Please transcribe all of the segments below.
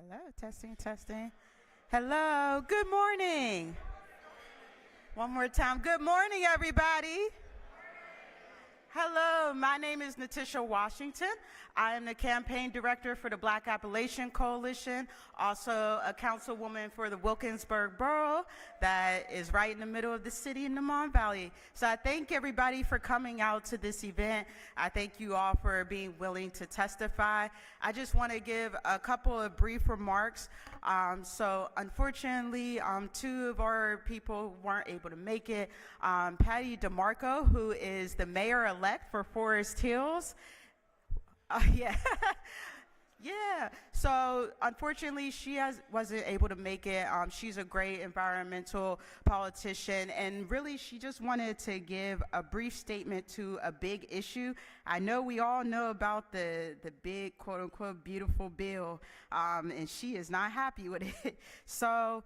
Hello, testing, testing. Hello, good morning. One more time, good morning, everybody. Hello, my name is NaTisha Washington. I am the campaign director for the BLAC Appalachian Coalition, also a councilwoman for the Wilkinsburg Borough that is right in the middle of the city in the Mon Valley. So I thank everybody for coming out to this event. I thank you all for being willing to testify. I just want to give a couple of brief remarks. So unfortunately, two of our people weren't able to make it. Patty DeMarco, who is the mayor-elect for Forest Hills. Yeah. Yeah, so unfortunately she wasn't able to make it. She's a great environmental politician, and really she just wanted to give a brief statement to a big issue. I know we all know about the big quote-unquote beautiful bill, and she is not happy with it. So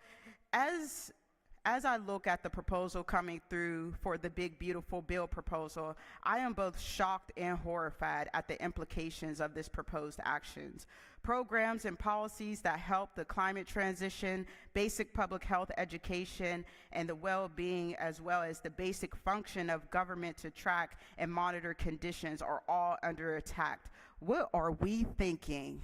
as I look at the proposal coming through for the big beautiful bill proposal, I am both shocked and horrified at the implications of this proposed actions. Programs and policies that help the climate transition, basic public health education, and the well-being, as well as the basic function of government to track and monitor conditions, are all under attack. What are we thinking?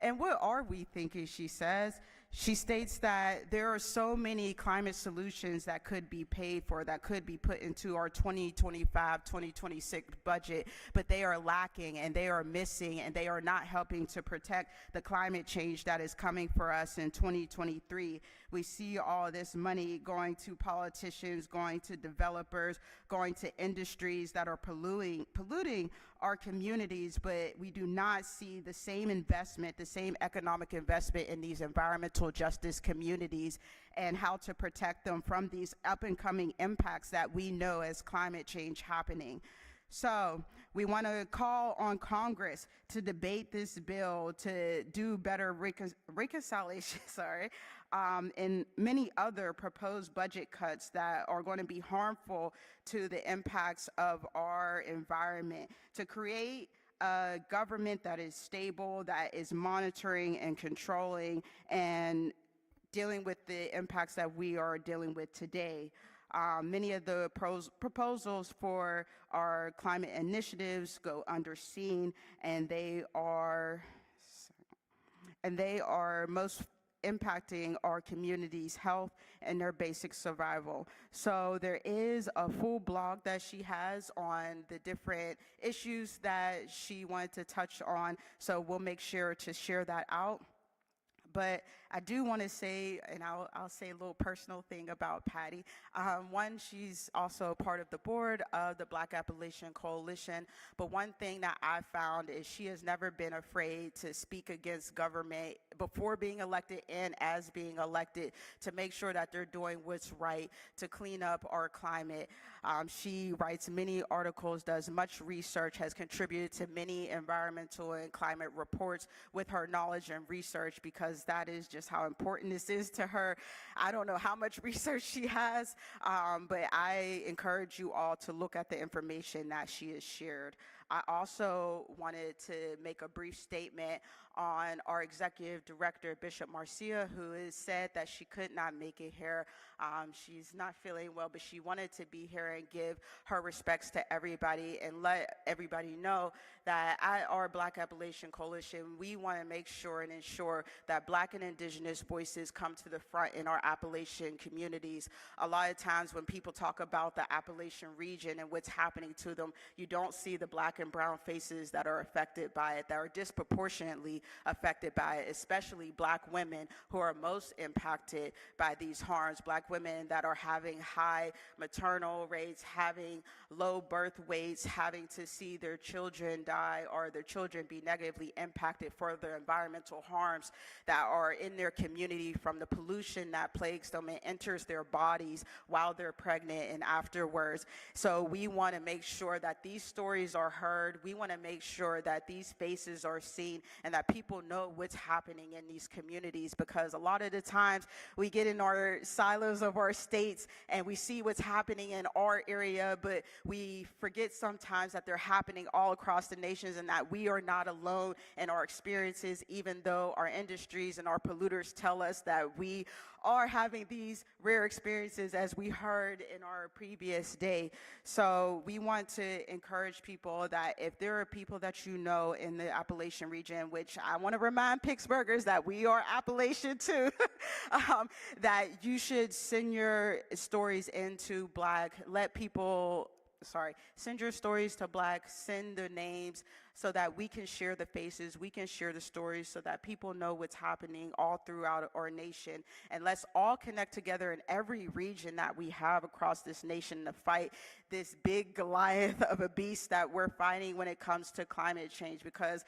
And what are we thinking, she says? She states that there are so many climate solutions that could be paid for, that could be put into our 2025-2026 budget, but they are lacking and they are missing and they are not helping to protect the climate change that is coming for us in 2023. We see all this money going to politicians, going to developers, going to industries that are polluting our communities, but we do not see the same investment, the same economic investment in these environmental justice communities and how to protect them from these up and coming impacts that we know as climate change happening. So we want to call on Congress to debate this bill, to do better reconciliation, and many other proposed budget cuts that are going to be harmful to the impacts of our environment, to create a government that is stable, that is monitoring and controlling and dealing with the impacts that we are dealing with today. Many of the proposals for our climate initiatives go underseen, and they are most impacting our community's health and their basic survival. So there is a full blog that she has on the different issues that she wanted to touch on, so we'll make sure to share that out. But I do want to say, and I'll say a little personal thing about Patty. One, she's also part of the board of the BLAC Appalachian Coalition. But one thing that I found is she has never been afraid to speak against government before being elected and as being elected, to make sure that they're doing what's right to clean up our climate. She writes many articles, does much research, has contributed to many environmental and climate reports with her knowledge and research, because that is just how important this is to her. I don't know how much research she has, but I encourage you all to look at the information that she has shared. I also wanted to make a brief statement on our executive director, Bishop Marcia, who has said that she could not make it here. She's not feeling well, but she wanted to be here and give her respects to everybody and let everybody know that at our BLAC Appalachian Coalition, we want to make sure and ensure that Black and Indigenous voices come to the front in our Appalachian communities. A lot of times when people talk about the Appalachian region and what's happening to them, you don't see the Black and brown faces that are affected by it, that are disproportionately affected by it, especially Black women who are most impacted by these harms. Black women that are having high maternal rates, having low birth weights, having to see their children die or their children be negatively impacted for the environmental harms that are in their community from the pollution that plagues them and enters their bodies while they're pregnant and afterwards. So we want to make sure that these stories are heard heard. We want to make sure that these faces are seen and that people know what's happening in these communities, because a lot of the times we get in our silos of our states and we see what's happening in our area, but we forget sometimes that they're happening all across the nations and that we are not alone in our experiences, even though our industries and our polluters tell us that we are having these rare experiences, as we heard in our previous day. So we want to encourage people that if there are people that you know in the Appalachian region, which I want to remind Pittsburghers that we are Appalachian too, that you should send your stories into BLAC. Send your stories to BLAC, send the names so that we can share the faces, we can share the stories so that people know what's happening all throughout our nation. And let's all connect together in every region that we have across this nation to fight this big Goliath of a beast that we're fighting when it comes to climate change, because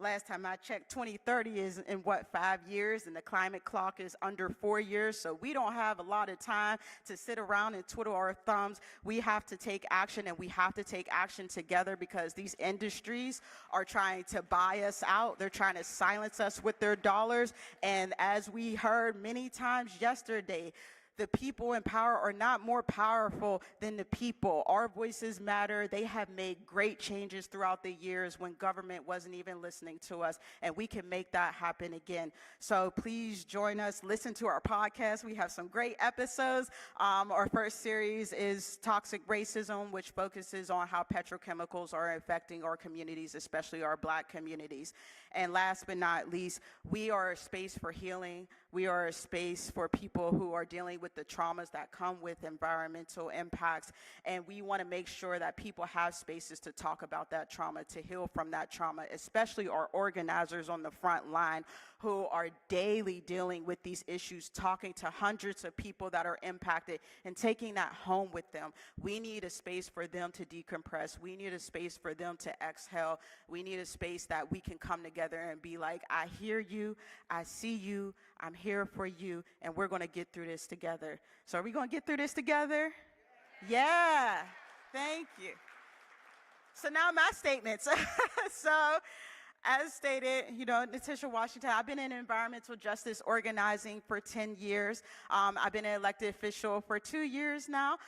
last time I checked, 2030 is in 5 years, and the climate clock is under 4 years. So we don't have a lot of time to sit around and twiddle our thumbs. We have to take action, and we have to take action together, because these industries are trying to buy us out. They're trying to silence us with their dollars. And as we heard many times yesterday, the people in power are not more powerful than the people. Our voices matter. They have made great changes throughout the years when government wasn't even listening to us, and we can make that happen again. So please join us. Listen to our podcast. We have some great episodes. Our first series is Toxic Racism, which focuses on how petrochemicals are affecting our communities, especially our Black communities. And last but not least, we are a space for healing. We are a space for people who are dealing with the traumas that come with environmental impacts. And we want to make sure that people have spaces to talk about that trauma, to heal from that trauma, especially our organizers on the front line who are daily dealing with these issues, talking to hundreds of people that are impacted and taking that home with them. We need a space for them to decompress. We need a space for them to exhale. We need a space that we can come together and be like, I hear you, I see you, I'm here for you, and we're going to get through this together. So are we going to get through this together? Yeah. Thank you. So now my statements. So as stated, NaTisha Washington, I've been in environmental justice organizing for 10 years. I've been an elected official for 2 years now,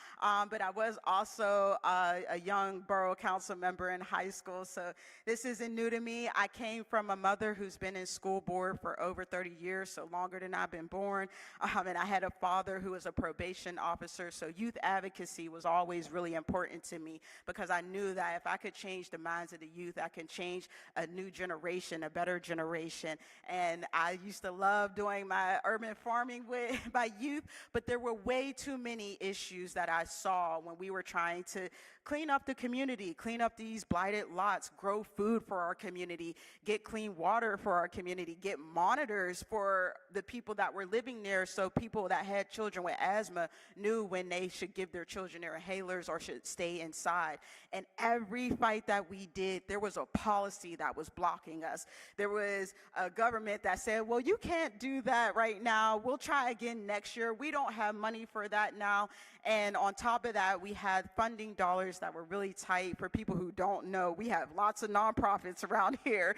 but I was also a young borough council member in high school, so this isn't new to me. I came from a mother who's been in school board for over 30 years, so longer than I've been born, and I had a father who was a probation officer, so youth advocacy was always really important to me, because I knew that if I could change the minds of the youth, I can change a new generation, a better generation. And I used to love doing my urban farming with my youth, but there were way too many issues that I saw when we were trying to clean up the community, clean up these blighted lots, grow food for our community, get clean water for our community, get monitors for the people that were living there, so people that had children with asthma knew when they should give their children their inhalers or should stay inside. And every fight that we did, there was a policy that was blocking us. There was a government that said, well, you can't do that right now. We'll try again next year. We don't have money for that now. And on top of that, we had funding dollars that were really tight. For people who don't know, we have lots of nonprofits around here.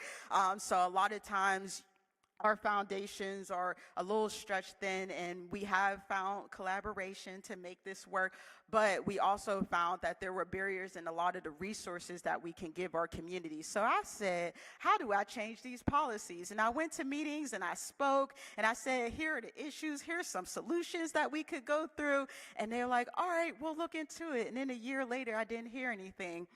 So a lot of times, our foundations are a little stretched thin, and we have found collaboration to make this work, but we also found that there were barriers in a lot of the resources that we can give our community. So I said, how do I change these policies? And I went to meetings and I spoke and I said, here are the issues, here's some solutions that we could go through. And they're like, all right, we'll look into it. And then a year later, I didn't hear anything.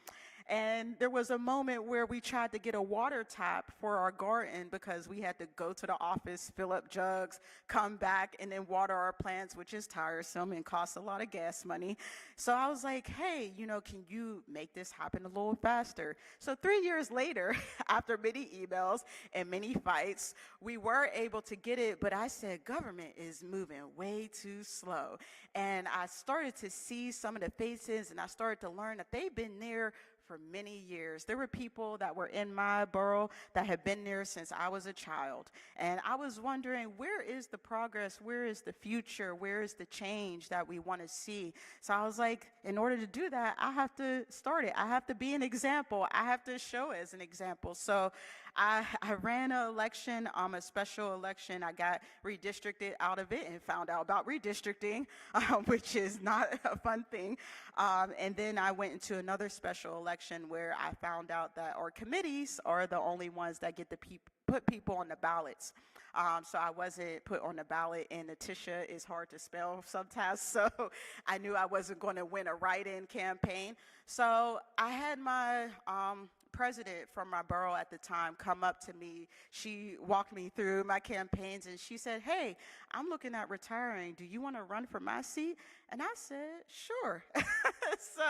And there was a moment where we tried to get a water tap for our garden because we had to go to the office, fill up jugs, come back, and then water our plants, which is tiresome and costs a lot of gas money. So I was like, hey, can you make this happen a little faster? So 3 years later, after many emails and many fights, we were able to get it, but I said, government is moving way too slow. And I started to see some of the faces, and I started to learn that they've been there for many years. There were people that were in my borough that had been there since I was a child. And I was wondering, where is the progress? Where is the future? Where is the change that we want to see? So I was like, in order to do that, I have to start it. I have to be an example. I have to show as an example. So I ran an election, a special election. I got redistricted out of it and found out about redistricting, which is not a fun thing. And then I went into another special election where I found out that our committees are the only ones that get to put people on the ballots. So I wasn't put on the ballot, and NaTisha is hard to spell sometimes, so I knew I wasn't going to win a write-in campaign. So I had my president from my borough at the time come up to me. She walked me through my campaigns, and she said, "Hey, I'm looking at retiring. Do you want to run for my seat?" And I said, "Sure." So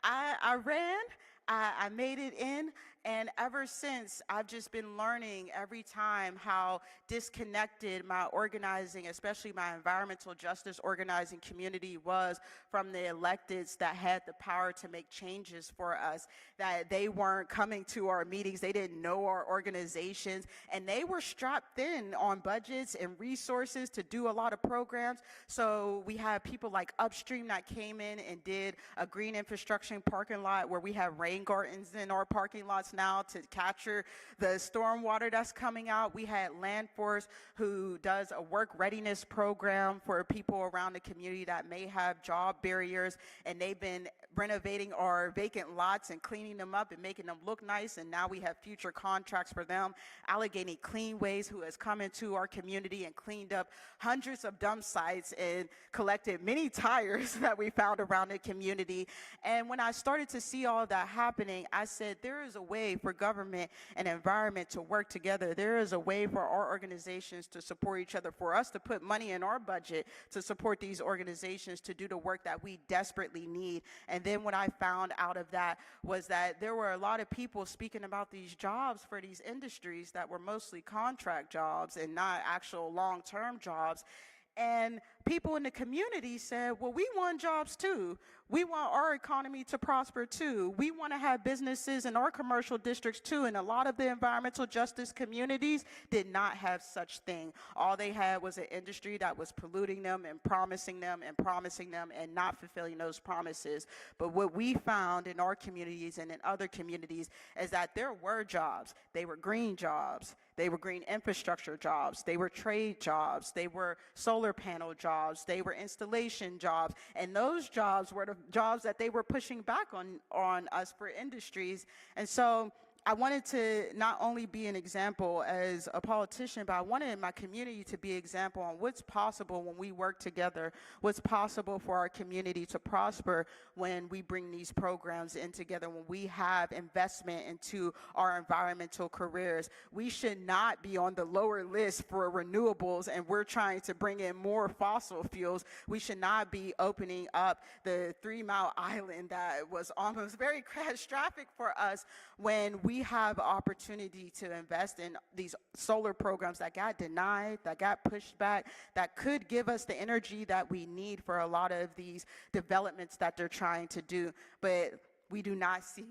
I ran. I made it in, and ever since, I've just been learning every time how disconnected my organizing, especially my environmental justice organizing community was from the electeds that had the power to make changes for us, that they weren't coming to our meetings, they didn't know our organizations, and they were strapped thin on budgets and resources to do a lot of programs. So we had people like Upstream that came in and did a green infrastructure parking lot where we have rain gardens in our parking lots now to capture the stormwater that's coming out. We had Land Force, who does a work readiness program for people around the community that may have job barriers, and they've been renovating our vacant lots and cleaning them up and making them look nice, and now we have future contracts for them. Allegheny Cleanways, who has come into our community and cleaned up hundreds of dump sites and collected many tires that we found around the community. And when I started to see all of that happening, I said, there is a way for government and environment to work together. There is a way for our organizations to support each other, for us to put money in our budget to support these organizations to do the work that we desperately need. And then what I found out of that was that there were a lot of people speaking about these jobs for these industries that were mostly contract jobs and not actual long-term jobs. And people in the community said, well, we want jobs too. We want our economy to prosper too. We want to have businesses in our commercial districts too. And a lot of the environmental justice communities did not have such thing. All they had was an industry that was polluting them and promising them and not fulfilling those promises. But what we found in our communities and in other communities is that there were jobs. They were green jobs. They were green infrastructure jobs. They were trade jobs. They were solar panel jobs. They were installation jobs. And those jobs were the jobs that they were pushing back on us for industries. And so I wanted to not only be an example as a politician, but I wanted my community to be an example on what's possible when we work together, what's possible for our community to prosper when we bring these programs in together, when we have investment into our environmental careers. We should not be on the lower list for renewables and we're trying to bring in more fossil fuels. We should not be opening up the 3 Mile Island that was almost very catastrophic for us when we have opportunity to invest in these solar programs that got denied, that got pushed back, that could give us the energy that we need for a lot of these developments that they're trying to do. But we do not see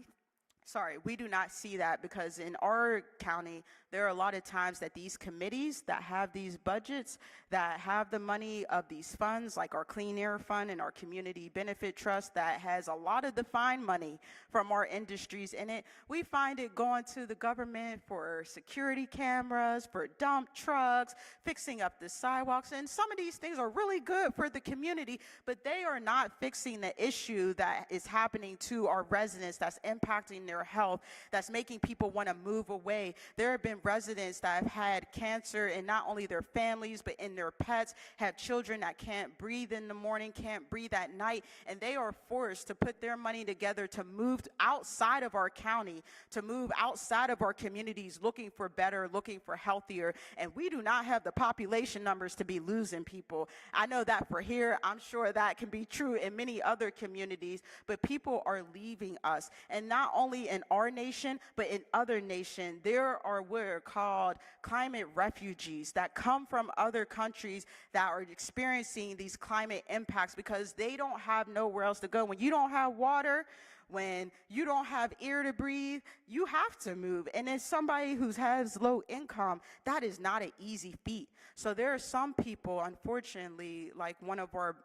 that, because in our county, there are a lot of times that these committees that have these budgets, that have the money of these funds, like our Clean Air Fund and our Community Benefit Trust, that has a lot of defined money from our industries in it, we find it going to the government for security cameras, for dump trucks, fixing up the sidewalks, and some of these things are really good for the community, but they are not fixing the issue that is happening to our residents, that's impacting their health, that's making people want to move away. There have been residents that have had cancer, and not only their families, but in their pets, have children that can't breathe in the morning, can't breathe at night, and they are forced to put their money together to move outside of our county, to move outside of our communities, looking for better, looking for healthier, and we do not have the population numbers to be losing people. I know that for here, I'm sure that can be true in many other communities, but people are leaving us, and not only only in our nation, but in other nations. There are what are called climate refugees that come from other countries that are experiencing these climate impacts because they don't have nowhere else to go. When you don't have water, when you don't have air to breathe, you have to move. And as somebody who has low income, that is not an easy feat. So there are some people, unfortunately, like one of our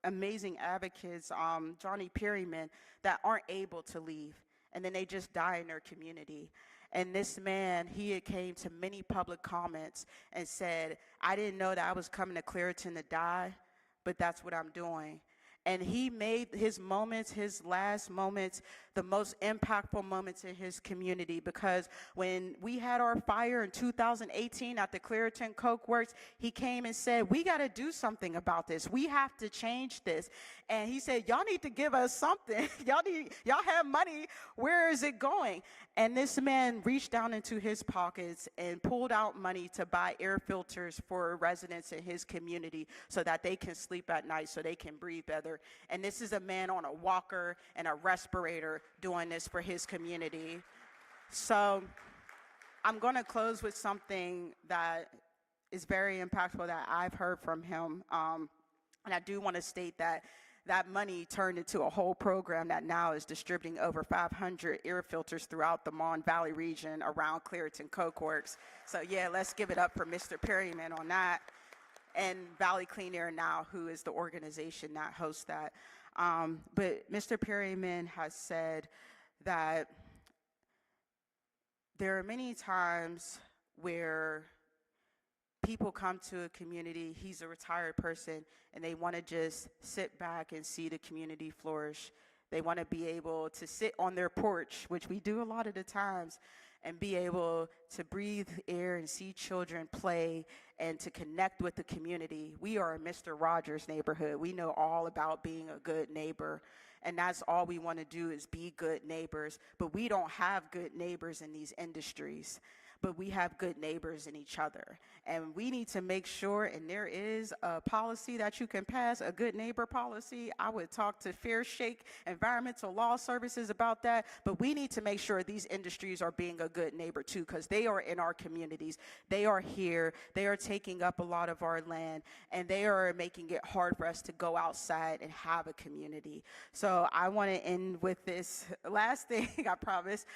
amazing advocates, Johnny Perryman, that aren't able to leave. And then they just die in their community. And this man, he had came to many public comments and said, I didn't know that I was coming to Clairton to die, but that's what I'm doing. And he made his moments, his last moments, the most impactful moments in his community, because when we had our fire in 2018 at the Clairton Coke Works, he came and said, we got to do something about this. We have to change this. And he said, y'all need to give us something. y'all have money. Where is it going? And this man reached down into his pockets and pulled out money to buy air filters for residents in his community so that they can sleep at night, so they can breathe better. And this is a man on a walker and a respirator doing this for his community. So I'm going to close with something that is very impactful that I've heard from him. And I do want to state that that money turned into a whole program that now is distributing over 500 air filters throughout the Mon Valley region around Clairton Coke Works. So yeah, let's give it up for Mr. Perryman on that. And Valley Clean Air Now, who is the organization that hosts that. But Mr. Perryman has said that there are many times where people come to a community, he's a retired person, and they want to just sit back and see the community flourish. They want to be able to sit on their porch, which we do a lot of the times, and be able to breathe air and see children play and to connect with the community. We are a Mr. Rogers neighborhood. We know all about being a good neighbor, and that's all we want to do is be good neighbors. But we don't have good neighbors in these industries, but we have good neighbors in each other. And we need to make sure, and there is a policy that you can pass, a good neighbor policy. I would talk to Fair Shake Environmental Law Services about that, but we need to make sure these industries are being a good neighbor too, because they are in our communities. They are here, they are taking up a lot of our land, and they are making it hard for us to go outside and have a community. So I wanna end with this last thing, I promise.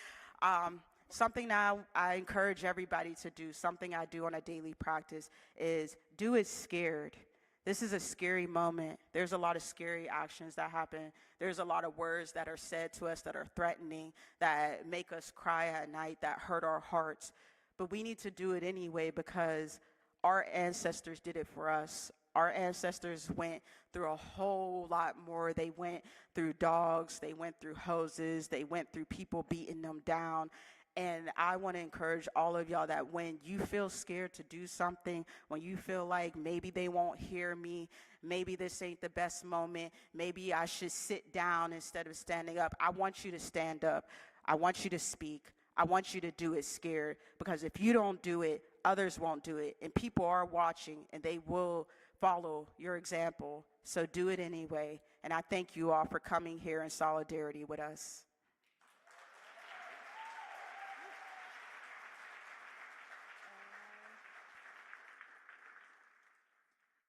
Something that I encourage everybody to do, something I do on a daily practice, is do it scared. This is a scary moment. There's a lot of scary actions that happen. There's a lot of words that are said to us that are threatening, that make us cry at night, that hurt our hearts. But we need to do it anyway because our ancestors did it for us. Our ancestors went through a whole lot more. They went through dogs, they went through hoses, they went through people beating them down. And I want to encourage all of y'all that when you feel scared to do something, when you feel like maybe they won't hear me, maybe this ain't the best moment, maybe I should sit down instead of standing up, I want you to stand up. I want you to speak. I want you to do it scared, because if you don't do it, others won't do it. And people are watching, and they will follow your example. So do it anyway. And I thank you all for coming here in solidarity with us.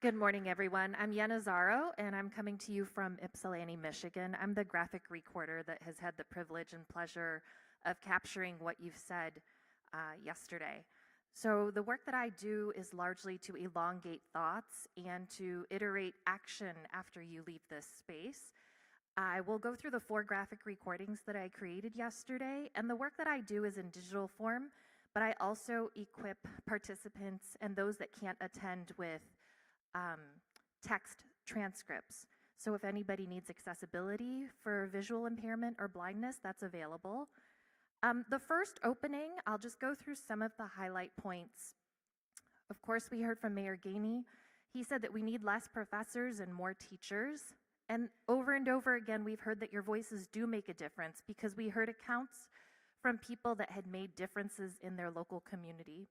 Good morning, everyone. I'm Yenna Zaro, and I'm coming to you from Ypsilanti, Michigan. I'm the graphic recorder that has had the privilege and pleasure of capturing what you've said yesterday. So the work that I do is largely to elongate thoughts and to iterate action after you leave this space. I will go through the 4 graphic recordings that I created yesterday, and the work that I do is in digital form, but I also equip participants and those that can't attend with text transcripts. So if anybody needs accessibility for visual impairment or blindness, that's available. The first opening, I'll just go through some of the highlight points. Of course, we heard from Mayor Gainey. He said that we need less professors and more teachers. And over again, we've heard that your voices do make a difference, because we heard accounts from people that had made differences in their local community.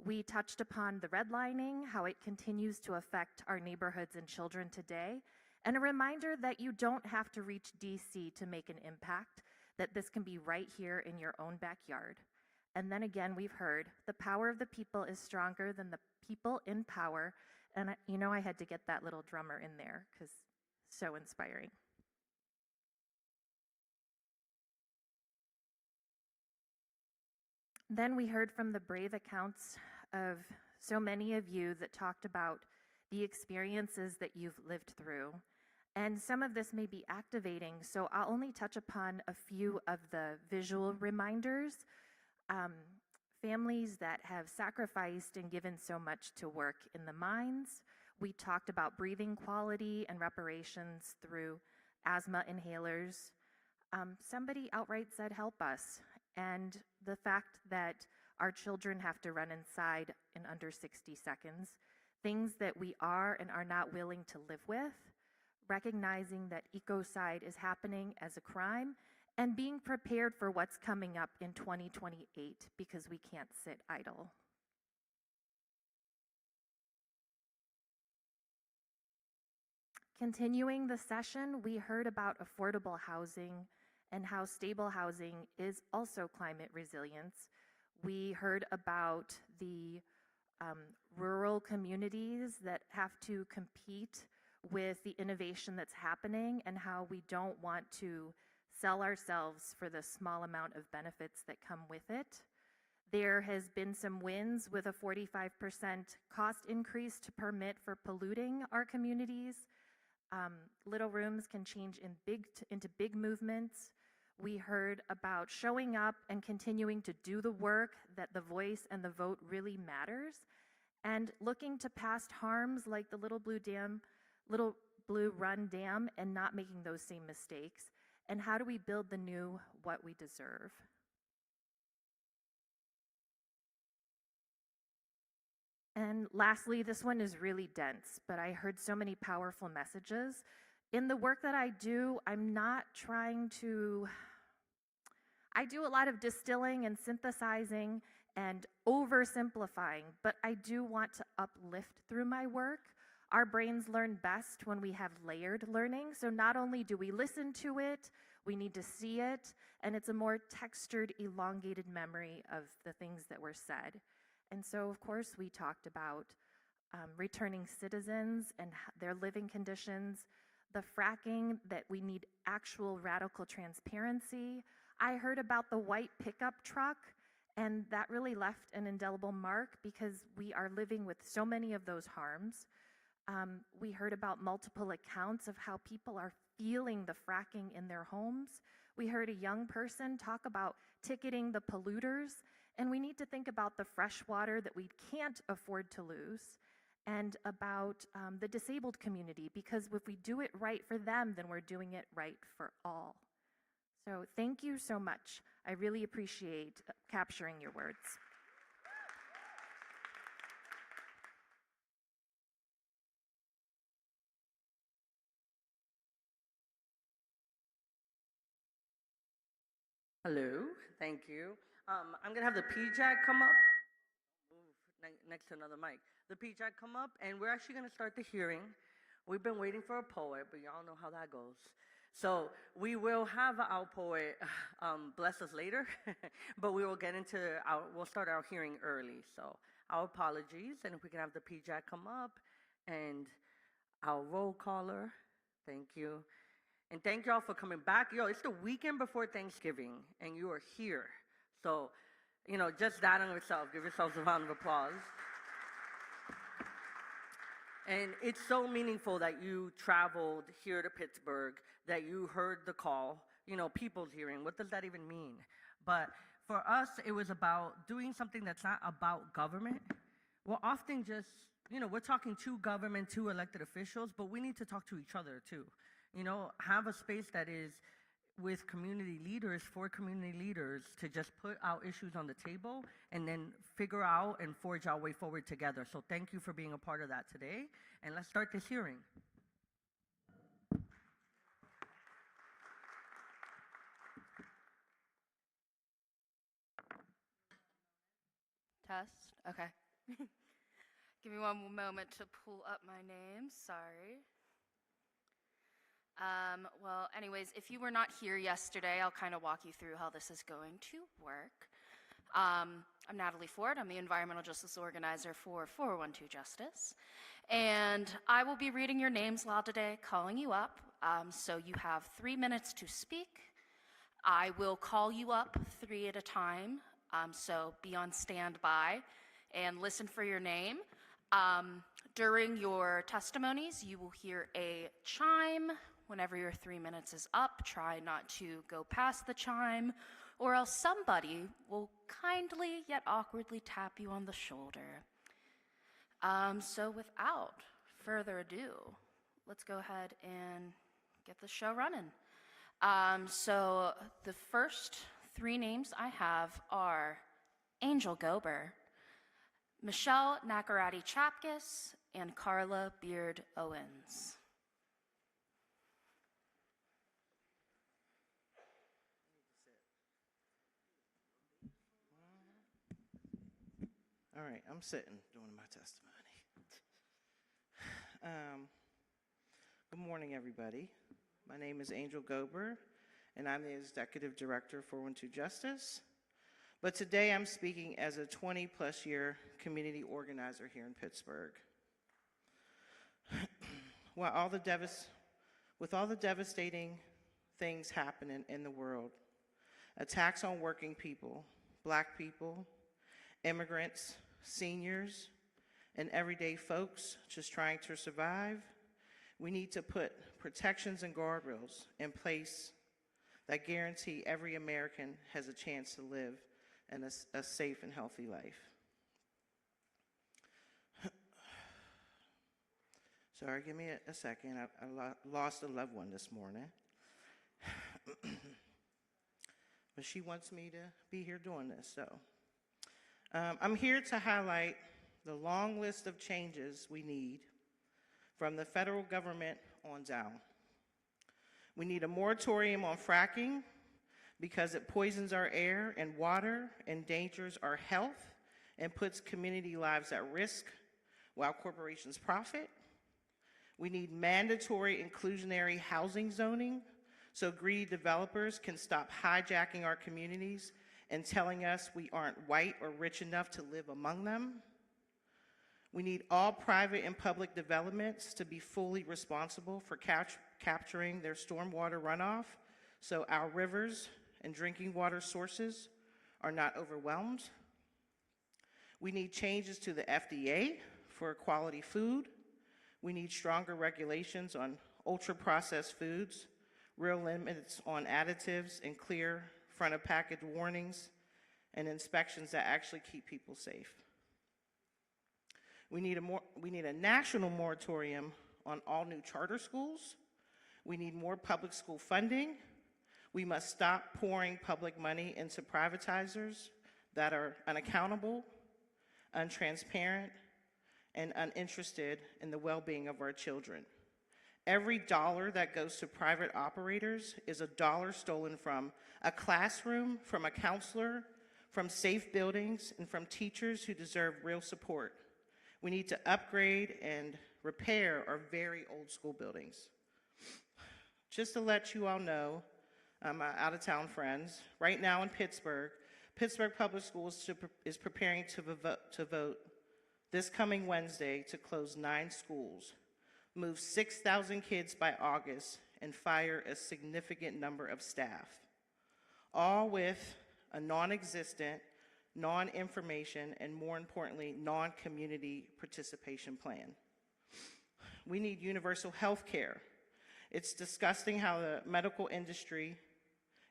We touched upon the redlining, how it continues to affect our neighborhoods and children today, and a reminder that you don't have to reach DC to make an impact, that this can be right here in your own backyard. And then again, we've heard the power of the people is stronger than the people in power. And I had to get that little drummer in there because so inspiring. Then we heard from the brave accounts of so many of you that talked about the experiences that you've lived through. And some of this may be activating, so I'll only touch upon a few of the visual reminders. Families that have sacrificed and given so much to work in the mines. We talked about breathing quality and reparations through asthma inhalers. Somebody outright said, help us. And the fact that our children have to run inside in under 60 seconds, things that we are and are not willing to live with, recognizing that ecocide is happening as a crime, and being prepared for what's coming up in 2028 because we can't sit idle. Continuing the session, we heard about affordable housing and how stable housing is also climate resilience. We heard about the rural communities that have to compete with the innovation that's happening and how we don't want to sell ourselves for the small amount of benefits that come with it. There has been some wins with a 45% cost increase to permit for polluting our communities. Little rooms can change into big movements. We heard about showing up and continuing to do the work, that the voice and the vote really matters, and looking to past harms like the Little Blue Run Dam and not making those same mistakes. And how do we build the new what we deserve? And lastly, this one is really dense, but I heard so many powerful messages. In the work that I do, I'm not trying to, I do a lot of distilling and synthesizing and oversimplifying, but I do want to uplift through my work. Our brains learn best when we have layered learning, so not only do we listen to it, we need to see it, and it's a more textured, elongated memory of the things that were said. And so, of course, we talked about returning citizens and their living conditions, the fracking, that we need actual radical transparency. I heard about the white pickup truck, and that really left an indelible mark because we are living with so many of those harms. We heard about multiple accounts of how people are feeling the fracking in their homes. We heard a young person talk about ticketing the polluters, and we need to think about the fresh water that we can't afford to lose, and about the disabled community, because if we do it right for them, then we're doing it right for all. So thank you so much. I really appreciate capturing your words. Hello, thank you. I'm gonna have the PJAC come up. Move next to another mic. The PJAC come up, and we're actually gonna start the hearing. We've been waiting for a poet, but y'all know how that goes. So we will have our poet bless us later, but we will we'll start our hearing early. So our apologies, and if we can have the PJAC come up, and our roll caller, thank you. And thank y'all for coming back. Yo, it's the weekend before Thanksgiving, and you are here. So, just that in itself, give yourselves a round of applause. And it's so meaningful that you traveled here to Pittsburgh, that you heard the call, people's hearing. What does that even mean? But for us, it was about doing something that's not about government. We're often just, we're talking to government, to elected officials, but we need to talk to each other too. Have a space that is with community leaders, for community leaders, to just put our issues on the table and then figure out and forge our way forward together. So thank you for being a part of that today. And let's start this hearing. Test? Okay. Give me one moment to pull up my name. Sorry. Well, anyways, if you were not here yesterday, I'll kind of walk you through how this is going to work. I'm Natalie Ford. I'm the Environmental Justice Organizer for 412 Justice. And I will be reading your names loud today, calling you up. So you have 3 minutes to speak. I will call you up 3 at a time. So be on standby and listen for your name. During your testimonies, you will hear a chime. Whenever your 3 minutes is up, try not to go past the chime, or else somebody will kindly yet awkwardly tap you on the shoulder. So without further ado, let's go ahead and get the show running. So the first 3 names I have are Angel Gober, Michelle Nakarati Chapkis, and Carla Beard Owens. All right, I'm sitting doing my testimony. Good morning, everybody. My name is Angel Gober, and I'm the Executive Director for 412 Justice. But today I'm speaking as a 20-plus year community organizer here in Pittsburgh. With all the devastating things happening in the world, attacks on working people, Black people, immigrants, seniors, and everyday folks just trying to survive, we need to put protections and guardrails in place that guarantee every American has a chance to live in a safe and healthy life. Sorry, give me a second. I lost a loved one this morning. But she wants me to be here doing this, so. I'm here to highlight the long list of changes we need from the federal government on down. We need a moratorium on fracking because it poisons our air and water, endangers our health, and puts community lives at risk while corporations profit. We need mandatory inclusionary housing zoning so greedy developers can stop hijacking our communities and telling us we aren't white or rich enough to live among them. We need all private and public developments to be fully responsible for capturing their stormwater runoff so our rivers and drinking water sources are not overwhelmed. We need changes to the FDA for quality food. We need stronger regulations on ultra-processed foods, real limits on additives, and clear front of package warnings and inspections that actually keep people safe. We need a national moratorium on all new charter schools. We need more public school funding. We must stop pouring public money into privatizers that are unaccountable, untransparent, and uninterested in the well-being of our children. Every dollar that goes to private operators is a dollar stolen from a classroom, from a counselor, from safe buildings, and from teachers who deserve real support. We need to upgrade and repair our very old school buildings. Just to let you all know, my out-of-town friends, right now in Pittsburgh Public Schools is preparing to vote this coming Wednesday to close 9 schools, move 6,000 kids by August, and fire a significant number of staff, all with a non-existent, non-information, and more importantly, non-community participation plan. We need universal health care. It's disgusting how the medical industry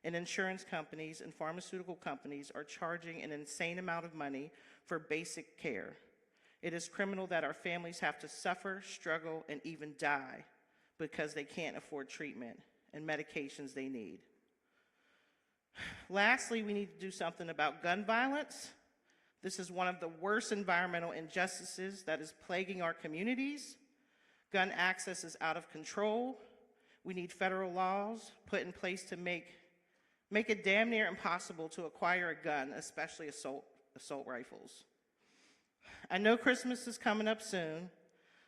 and insurance companies and pharmaceutical companies are charging an insane amount of money for basic care. It is criminal that our families have to suffer, struggle, and even die because they can't afford treatment and medications they need. Lastly, we need to do something about gun violence. This is one of the worst environmental injustices that is plaguing our communities. Gun access is out of control. We need federal laws put in place to make it damn near impossible to acquire a gun, especially assault rifles. I know Christmas is coming up soon,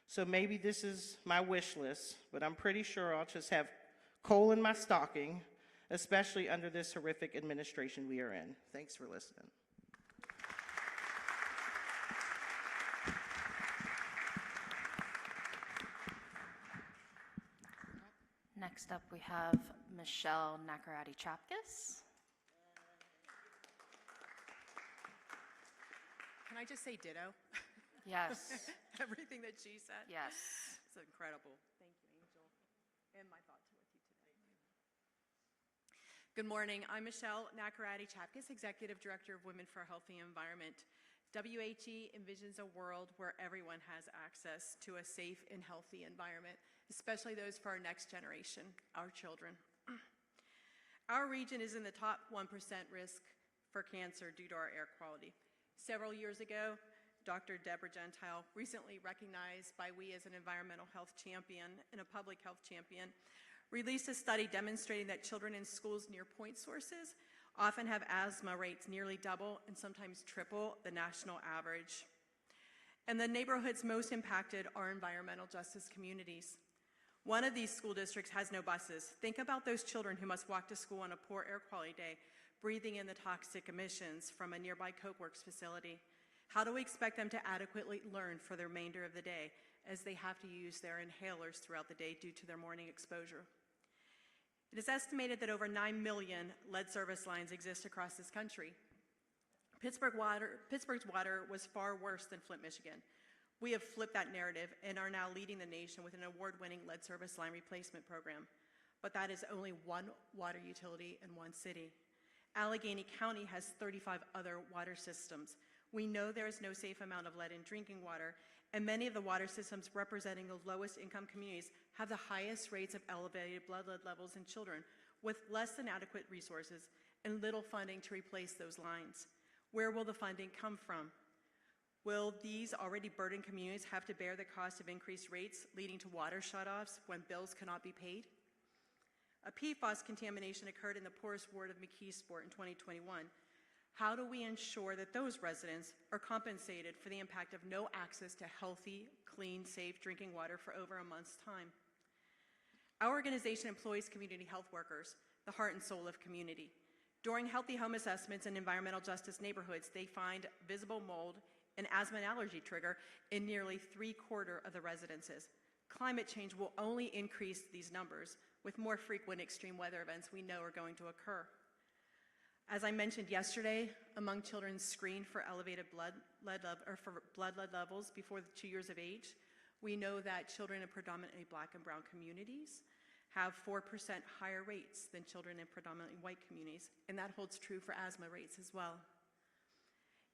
so maybe this is my wish list, but I'm pretty sure I'll just have coal in my stocking, especially under this horrific administration we are in. Thanks for listening. Next up, we have Michelle Nakarati-Chapkus. Can I just say ditto? Yes. Everything that she said. Yes. It's incredible. Thank you, Angel. And my thoughts are with you today. Good morning. I'm Michelle Nakarati-Chapkus, Executive Director of Women for a Healthy Environment. WHE envisions a world where everyone has access to a safe and healthy environment, especially those for our next generation, our children. Our region is in the top 1% risk for cancer due to our air quality. Several years ago, Dr. Deborah Gentile, recently recognized by we as an environmental health champion and a public health champion, released a study demonstrating that children in schools near point sources often have asthma rates nearly double and sometimes triple the national average. And the neighborhoods most impacted are environmental justice communities. One of these school districts has no buses. Think about those children who must walk to school on a poor air quality day, breathing in the toxic emissions from a nearby Coke Works facility. How do we expect them to adequately learn for the remainder of the day as they have to use their inhalers throughout the day due to their morning exposure? It is estimated that over 9 million lead service lines exist across this country. Pittsburgh's water was far worse than Flint, Michigan. We have flipped that narrative and are now leading the nation with an award-winning lead service line replacement program. But that is only one water utility in one city. Allegheny County has 35 other water systems. We know there is no safe amount of lead in drinking water, and many of the water systems representing the lowest income communities have the highest rates of elevated blood lead levels in children, with less than adequate resources and little funding to replace those lines. Where will the funding come from? Will these already burdened communities have to bear the cost of increased rates, leading to water shutoffs when bills cannot be paid? A PFAS contamination occurred in the poorest ward of McKeesport in 2021. How do we ensure that those residents are compensated for the impact of no access to healthy, clean, safe drinking water for over a month's time? Our organization employs community health workers, the heart and soul of community. During healthy home assessments in environmental justice neighborhoods, they find visible mold and asthma and allergy trigger in nearly 3/4 of the residences. Climate change will only increase these numbers with more frequent extreme weather events we know are going to occur. As I mentioned yesterday, among children screened for elevated blood lead levels before 2 years of age, we know that children in predominantly Black and brown communities have 4% higher rates than children in predominantly white communities, and that holds true for asthma rates as well.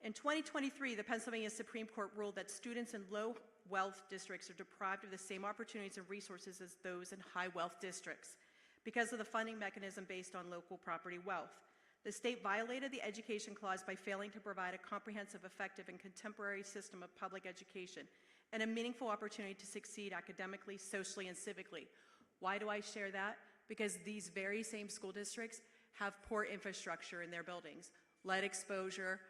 In 2023, the Pennsylvania Supreme Court ruled that students in low-wealth districts are deprived of the same opportunities and resources as those in high-wealth districts because of the funding mechanism based on local property wealth. The state violated the Education Clause by failing to provide a comprehensive, effective, and contemporary system of public education and a meaningful opportunity to succeed academically, socially, and civically. Why do I share that? Because these very same school districts have poor infrastructure in their buildings, lead exposure,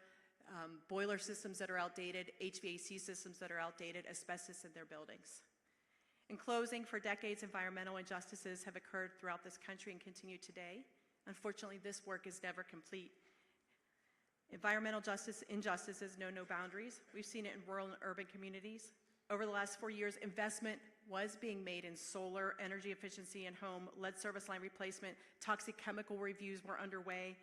boiler systems that are outdated, HVAC systems that are outdated, asbestos in their buildings. In closing, for decades, environmental injustices have occurred throughout this country and continue today. Unfortunately, this work is never complete. Environmental injustices know no boundaries. We've seen it in rural and urban communities. Over the last 4 years, investment was being made in solar, energy efficiency in home, lead service line replacement, toxic chemical reviews were underway.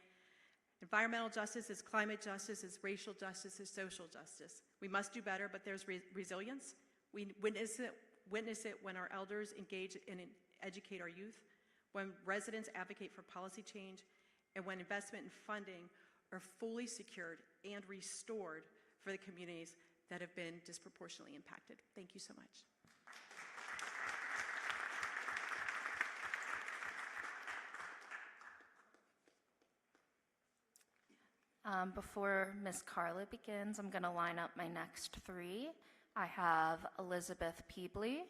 Environmental justice is climate justice, is racial justice, is social justice. We must do better, but there's resilience. We witness it when our elders engage and educate our youth, when residents advocate for policy change, and when investment and funding are fully secured and restored for the communities that have been disproportionately impacted. Thank you so much. Before Ms. Carla begins, I'm going to line up my next three. I have Elizabeth Peebley,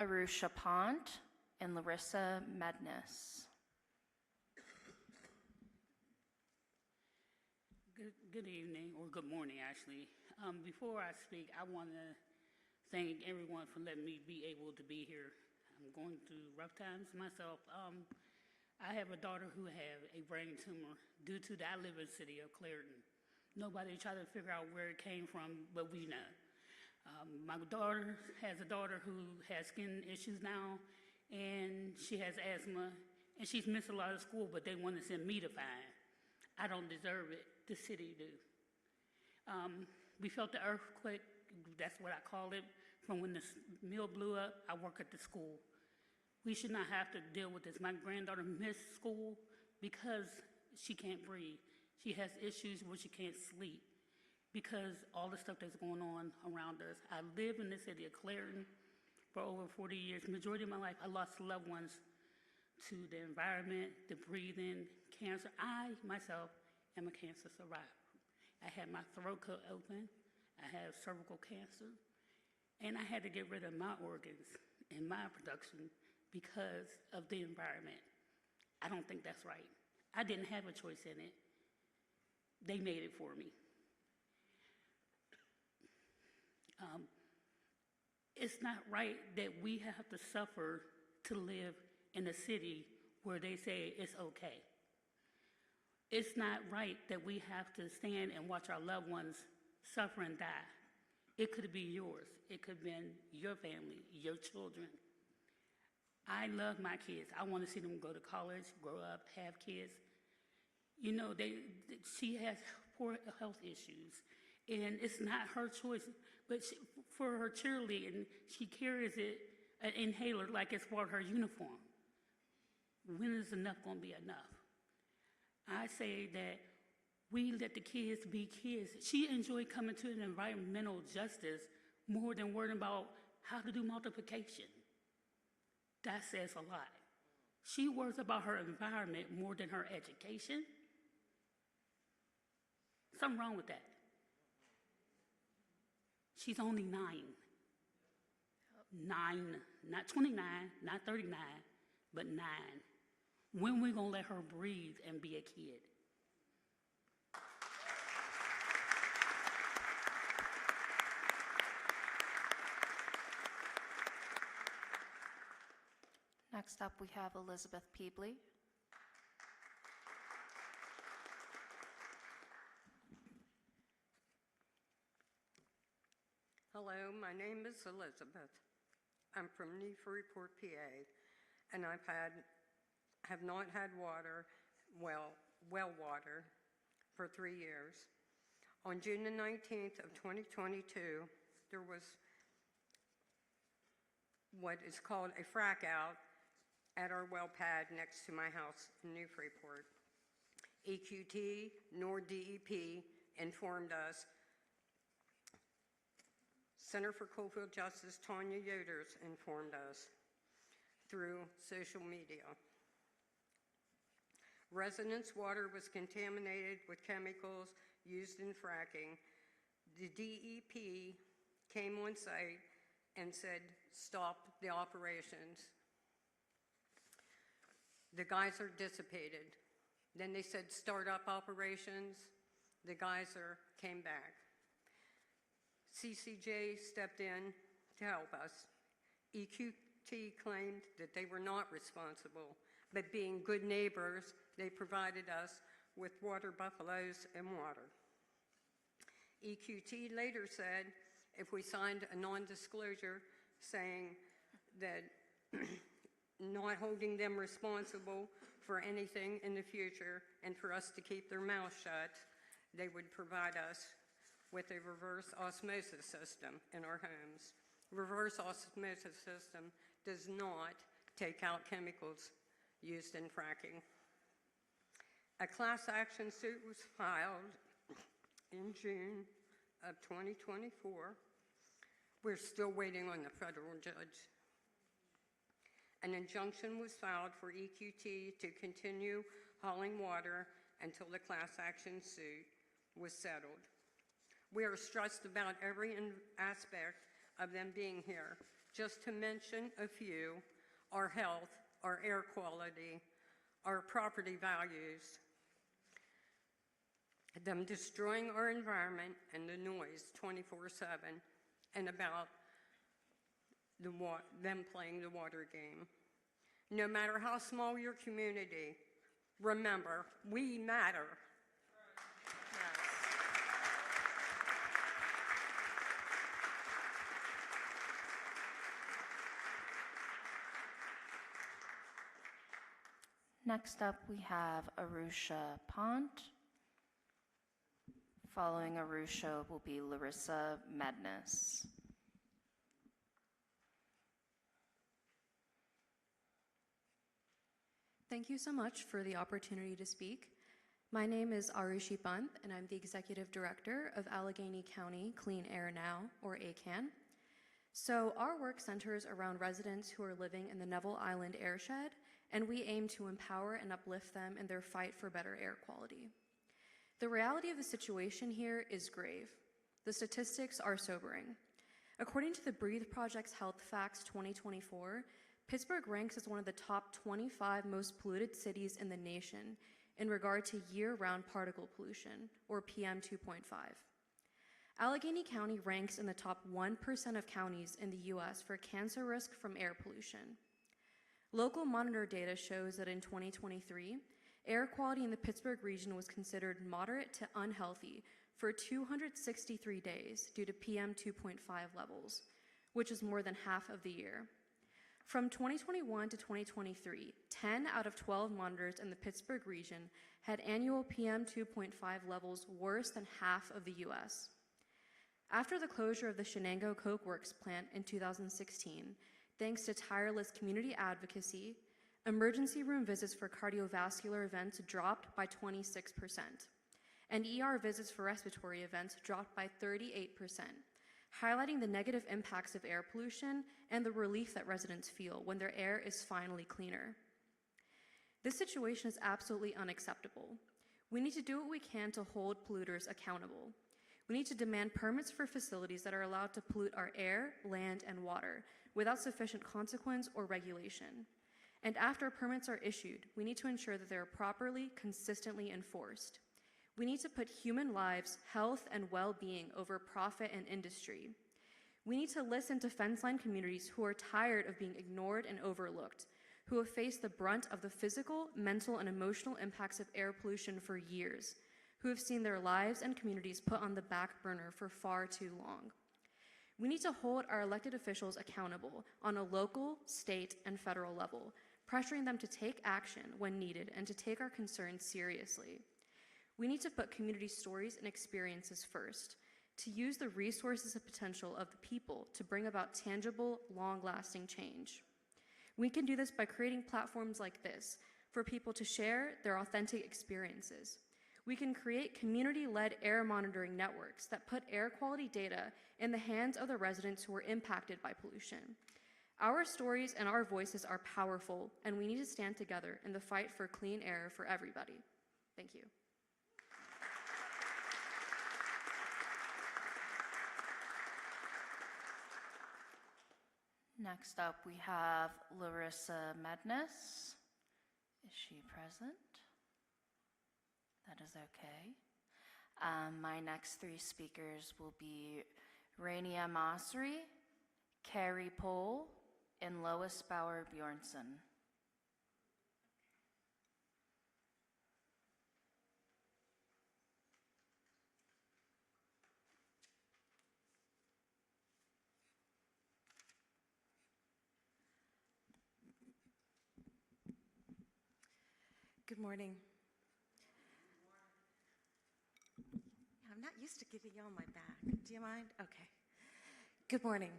Arusha Pont, and Larissa Medness. Good evening, or good morning, actually. Before I speak, I want to thank everyone for letting me be able to be here. I'm going through rough times myself. I have a daughter who have a brain tumor due to that. I live in the city of Clarendon. Nobody tried to figure out where it came from, but we know. My daughter has a daughter who has skin issues now, and she has asthma, and she's missed a lot of school, but they want to send me to find. I don't deserve it. The city do. We felt the earthquake, that's what I call it, from when the mill blew up. I work at the school. We should not have to deal with this. My granddaughter missed school because she can't breathe. She has issues where she can't sleep because all the stuff that's going on around us. I live in the city of Clarendon for over 40 years. Majority of my life, I lost loved ones to the environment, the breathing, cancer. I, myself, am a cancer survivor. I had my throat cut open. I have cervical cancer. And I had to get rid of my organs and my production because of the environment. I don't think that's right. I didn't have a choice in it. They made it for me. It's not right that we have to suffer to live in a city where they say it's okay. It's not right that we have to stand and watch our loved ones suffer and die. It could be yours. It could have been your family, your children. I love my kids. I want to see them go to college, grow up, have kids. You know, she has poor health issues, and it's not her choice. But for her cheerleading, she carries an inhaler like it's for her uniform. When is enough going to be enough? I say that we let the kids be kids. She enjoyed coming to an environmental justice more than worrying about how to do multiplication. That says a lot. She worries about her environment more than her education. Something wrong with that. She's only 9. 9, not 29, not 39, but 9. When we gonna let her breathe and be a kid? Next up, we have Elizabeth Peebley. Hello, my name is Elizabeth. I'm from Newburyport, PA, and have not had water, well water, for 3 years. On June the 19th of 2022, there was what is called a frack out at our well pad next to my house in Newburyport. EQT nor DEP informed us. Center for Coalfield Justice, Tanya Yoders, informed us through social media. Residents' water was contaminated with chemicals used in fracking. The DEP came on site and said, stop the operations. The geyser dissipated. Then they said, start up operations. The geyser came back. CCJ stepped in to help us. EQT claimed that they were not responsible, but being good neighbors, they provided us with water buffaloes and water. EQT later said if we signed a non-disclosure saying that not holding them responsible for anything in the future and for us to keep their mouth shut, they would provide us with a reverse osmosis system in our homes. Reverse osmosis system does not take out chemicals used in fracking. A class action suit was filed in June of 2024. We're still waiting on the federal judge. An injunction was filed for EQT to continue hauling water until the class action suit was settled. We are stressed about every aspect of them being here. Just to mention a few, our health, our air quality, our property values, them destroying our environment and the noise 24/7, and about them playing the water game. No matter how small your community, remember, we matter. Next up, we have Arusha Pont. Following Arusha will be Larissa Mednes. Thank you so much for the opportunity to speak. My name is Arushi Pant, and I'm the Executive Director of Allegheny County Clean Air Now, or ACAN. So our work centers around residents who are living in the Neville Island airshed, and we aim to empower and uplift them in their fight for better air quality. The reality of the situation here is grave. The statistics are sobering. According to the Breathe Project's Health Facts 2024, Pittsburgh ranks as one of the top 25 most polluted cities in the nation in regard to year-round particle pollution, or PM 2.5. Allegheny County ranks in the top 1% of counties in the U.S. for cancer risk from air pollution. Local monitor data shows that in 2023, air quality in the Pittsburgh region was considered moderate to unhealthy for 263 days due to PM 2.5 levels, which is more than half of the year. From 2021 to 2023, 10 out of 12 monitors in the Pittsburgh region had annual PM 2.5 levels worse than half of the U.S. After the closure of the Shenango Coke Works plant in 2016, thanks to tireless community advocacy, emergency room visits for cardiovascular events dropped by 26%, and ER visits for respiratory events dropped by 38%, highlighting the negative impacts of air pollution and the relief that residents feel when their air is finally cleaner. This situation is absolutely unacceptable. We need to do what we can to hold polluters accountable. We need to demand permits for facilities that are allowed to pollute our air, land, and water without sufficient consequence or regulation. And after permits are issued, we need to ensure that they are properly, consistently enforced. We need to put human lives, health, and well-being over profit and industry. We need to listen to fence-line communities who are tired of being ignored and overlooked, who have faced the brunt of the physical, mental, and emotional impacts of air pollution for years, who have seen their lives and communities put on the back burner for far too long. We need to hold our elected officials accountable on a local, state, and federal level, pressuring them to take action when needed and to take our concerns seriously. We need to put community stories and experiences first, to use the resources and potential of the people to bring about tangible, long-lasting change. We can do this by creating platforms like this for people to share their authentic experiences. We can create community-led air monitoring networks that put air quality data in the hands of the residents who are impacted by pollution. Our stories and our voices are powerful, and we need to stand together in the fight for clean air for everybody. Thank you. Next up, we have Larissa Mednes. Is she present? That is okay. My next three speakers will be Rania Masri, Carrie Pohl, and Lois Bauer Bjornsson. Good morning. I'm not used to giving y'all my back. Do you mind? Okay. Good morning.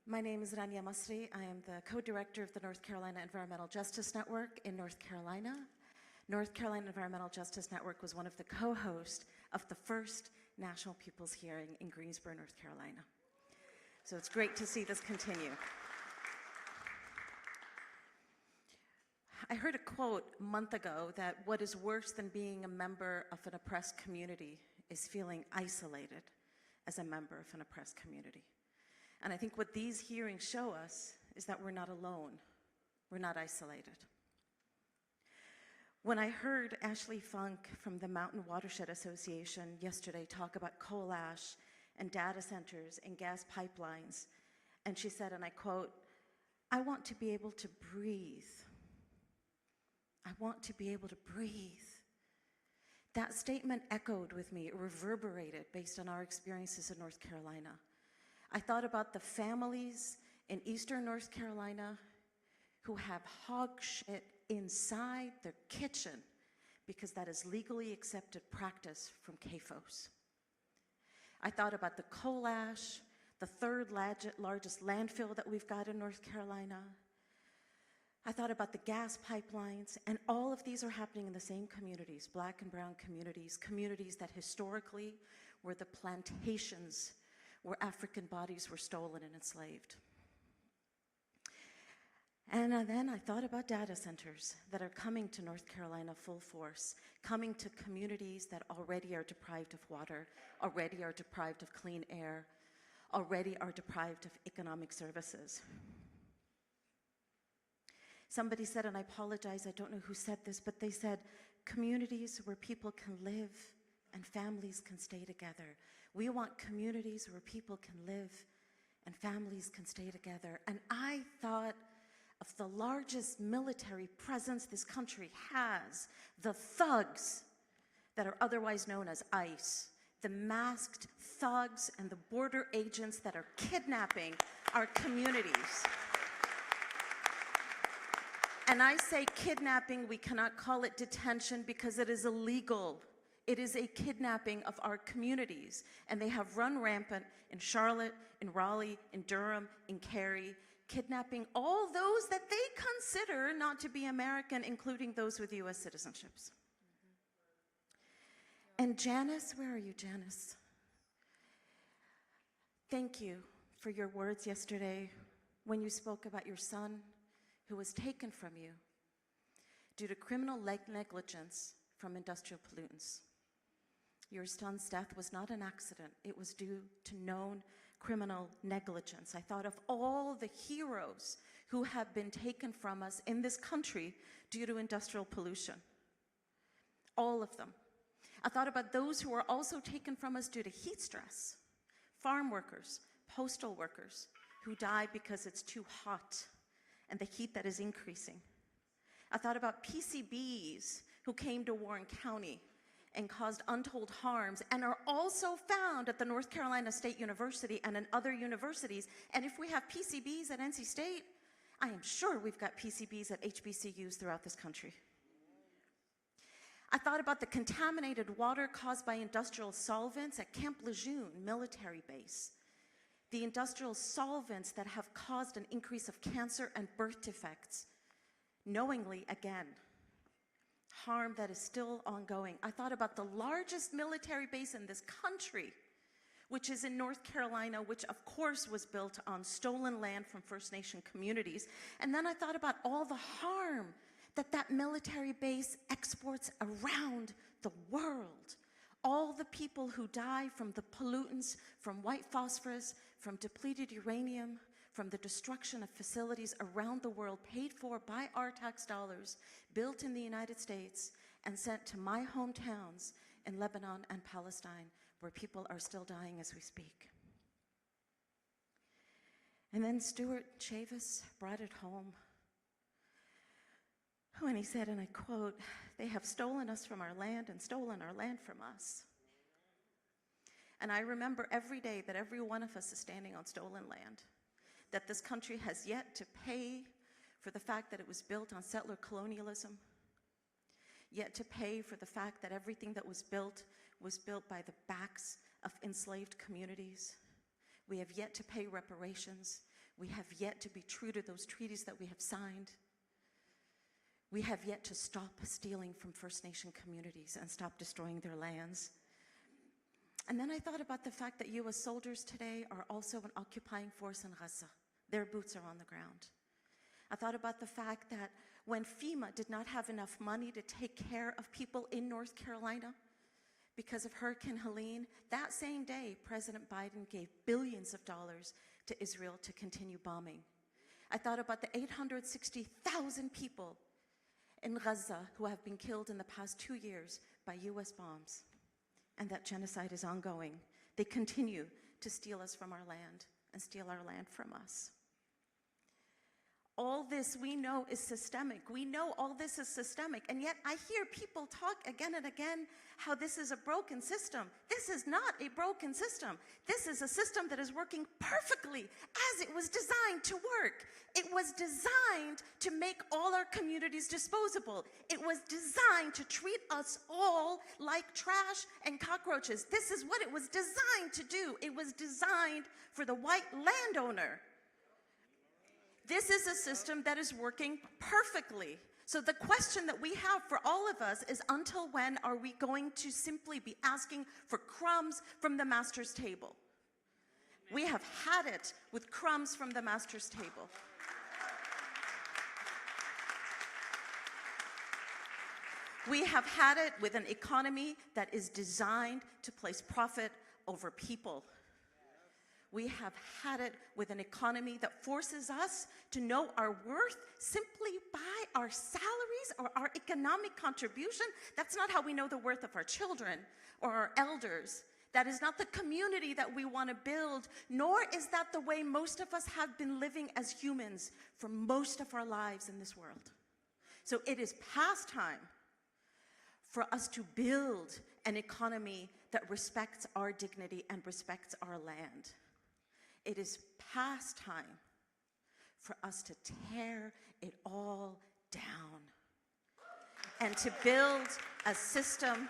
My name is Rania Masri. I am the co-director of the North Carolina Environmental Justice Network in North Carolina. North Carolina Environmental Justice Network was one of the co-hosts of the first National People's Hearing in Greensboro, North Carolina. So it's great to see this continue. I heard a quote a month ago that what is worse than being a member of an oppressed community is feeling isolated as a member of an oppressed community. And I think what these hearings show us is that we're not alone. We're not isolated. When I heard Ashley Funk from the Mountain Watershed Association yesterday talk about coal ash and data centers and gas pipelines, and she said, and I quote, I want to be able to breathe. I want to be able to breathe. That statement echoed with me, it reverberated based on our experiences in North Carolina. I thought about the families in eastern North Carolina who have hog shit inside their kitchen because that is legally accepted practice from CAFOs. I thought about the coal ash, the third largest landfill that we've got in North Carolina. I thought about the gas pipelines, and all of these are happening in the same communities, Black and brown communities, communities that historically were the plantations where African bodies were stolen and enslaved. And then I thought about data centers that are coming to North Carolina full force, coming to communities that already are deprived of water, already are deprived of clean air, already are deprived of economic services. Somebody said, and I apologize, I don't know who said this, but they said, communities where people can live and families can stay together. We want communities where people can live and families can stay together. And I thought of the largest military presence this country has, the thugs that are otherwise known as ICE, the masked thugs and the border agents that are kidnapping our communities. And I say kidnapping, we cannot call it detention because it is illegal. It is a kidnapping of our communities. And they have run rampant in Charlotte, in Raleigh, in Durham, in Cary, kidnapping all those that they consider not to be American, including those with US citizenships. And Janice, where are you, Janice? Thank you for your words yesterday when you spoke about your son who was taken from you due to criminal negligence from industrial pollutants. Your son's death was not an accident. It was due to known criminal negligence. I thought of all the heroes who have been taken from us in this country due to industrial pollution. All of them. I thought about those who are also taken from us due to heat stress. Farm workers, postal workers who die because it's too hot and the heat that is increasing. I thought about PCBs who came to Warren County and caused untold harms and are also found at the North Carolina State University and in other universities. And if we have PCBs at NC State, I am sure we've got PCBs at HBCUs throughout this country. I thought about the contaminated water caused by industrial solvents at Camp Lejeune military base. The industrial solvents that have caused an increase of cancer and birth defects, knowingly again. Harm that is still ongoing. I thought about the largest military base in this country, which is in North Carolina, which of course was built on stolen land from First Nation communities. And then I thought about all the harm that that military base exports around the world. All the people who die from the pollutants, from white phosphorus, from depleted uranium, from the destruction of facilities around the world paid for by our tax dollars, built in the United States and sent to my hometowns in Lebanon and Palestine, where people are still dying as we speak. And then Stuart Chavis brought it home when he said, and I quote, "They have stolen us from our land and stolen our land from us." And I remember every day that every one of us is standing on stolen land, that this country has yet to pay for the fact that it was built on settler colonialism, yet to pay for the fact that everything that was built by the backs of enslaved communities. We have yet to pay reparations. We have yet to be true to those treaties that we have signed. We have yet to stop stealing from First Nation communities and stop destroying their lands. And then I thought about the fact that US soldiers today are also an occupying force in Gaza. Their boots are on the ground. I thought about the fact that when FEMA did not have enough money to take care of people in North Carolina because of Hurricane Helene, that same day, President Biden gave billions of dollars to Israel to continue bombing. I thought about the 860,000 people in Gaza who have been killed in the past 2 years by US bombs, and that genocide is ongoing. They continue to steal us from our land and steal our land from us. all this we know is systemic. We know all this is systemic, and yet I hear people talk again and again how this is a broken system. This is not a broken system. This is a system that is working perfectly as it was designed to work. It was designed to make all our communities disposable. It was designed to treat us all like trash and cockroaches. This is what it was designed to do. It was designed for the white landowner. This is a system that is working perfectly. So the question that we have for all of us is, until when are we going to simply be asking for crumbs from the master's table? We have had it with crumbs from the master's table. We have had it with an economy that is designed to place profit over people. We have had it with an economy that forces us to know our worth simply by our salaries or our economic contribution. That's not how we know the worth of our children or our elders. That is not the community that we want to build, nor is that the way most of us have been living as humans for most of our lives in this world. So it is past time for us to build an economy that respects our dignity and respects our land. It is past time for us to tear it all down and to build a system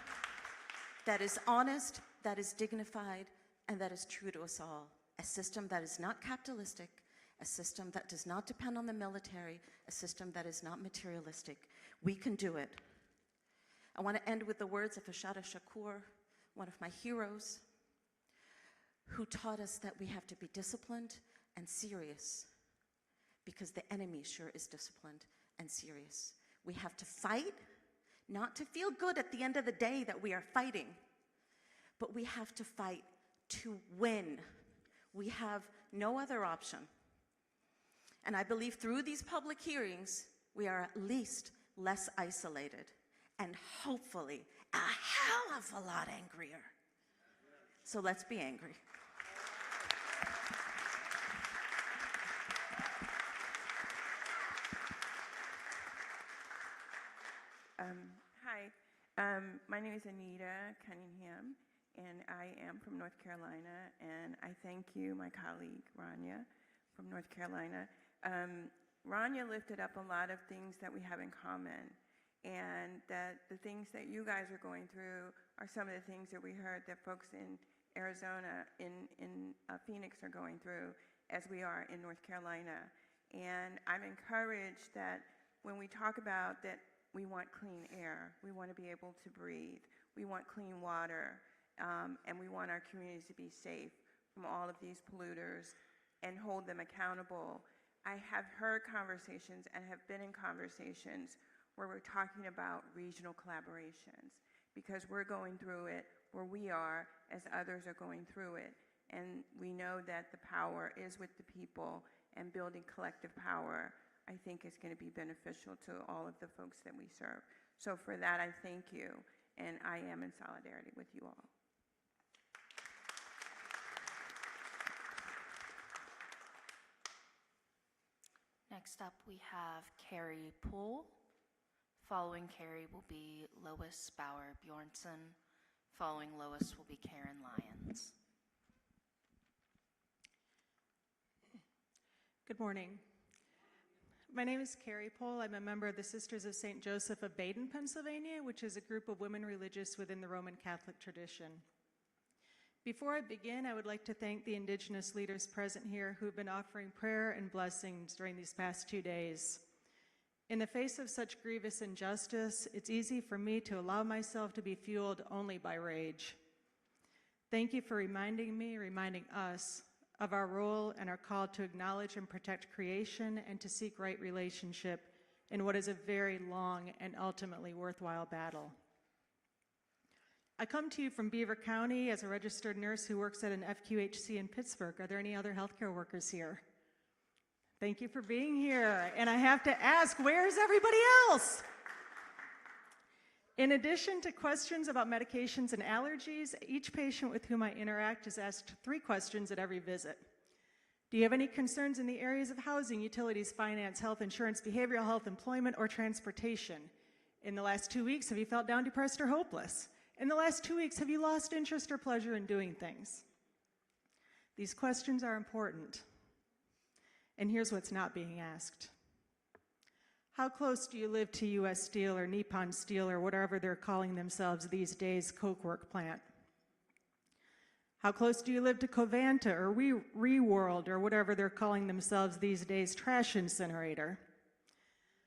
that is honest, that is dignified, and that is true to us all. A system that is not capitalistic, a system that does not depend on the military, a system that is not materialistic. We can do it. I want to end with the words of Ashada Shakur, one of my heroes, who taught us that we have to be disciplined and serious, because the enemy sure is disciplined and serious. We have to fight, not to feel good at the end of the day that we are fighting, but we have to fight to win. We have no other option. And I believe through these public hearings, we are at least less isolated and hopefully a hell of a lot angrier. So let's be angry. Hi, my name is Anita Cunningham, and I am from North Carolina, and I thank you, my colleague, Rania, from North Carolina. Rania lifted up a lot of things that we have in common, and that the things that you guys are going through are some of the things that we heard that folks in Arizona, in Phoenix are going through, as we are in North Carolina. And I'm encouraged that when we talk about that we want clean air, we want to be able to breathe, we want clean water, and we want our communities to be safe from all of these polluters and hold them accountable. I have heard conversations and have been in conversations where we're talking about regional collaborations, because we're going through it where we are as others are going through it. And we know that the power is with the people, and building collective power, I think, is going to be beneficial to all of the folks that we serve. So for that, I thank you, and I am in solidarity with you all. Next up, we have Carrie Poole. Following Carrie will be Lois Bauer Bjornson. Following Lois will be Karen Lyons. Good morning. My name is Carrie Pohl. I'm a member of the Sisters of St. Joseph of Baden, Pennsylvania, which is a group of women religious within the Roman Catholic tradition. Before I begin, I would like to thank the Indigenous leaders present here who have been offering prayer and blessings during these past 2 days. In the face of such grievous injustice, it's easy for me to allow myself to be fueled only by rage. Thank you for reminding us of our role and our call to acknowledge and protect creation and to seek right relationship in what is a very long and ultimately worthwhile battle. I come to you from Beaver County as a registered nurse who works at an FQHC in Pittsburgh. Are there any other healthcare workers here? Thank you for being here. And I have to ask, where's everybody else? In addition to questions about medications and allergies, each patient with whom I interact is asked 3 questions at every visit. Do you have any concerns in the areas of housing, utilities, finance, health, insurance, behavioral health, employment, or transportation? In the last 2 weeks, have you felt down, depressed, or hopeless? In the last 2 weeks, have you lost interest or pleasure in doing things? These questions are important. And here's what's not being asked. How close do you live to U.S. Steel or Nippon Steel or whatever they're calling themselves these days, coke work plant? How close do you live to Covanta or Reworld or whatever they're calling themselves these days, trash incinerator?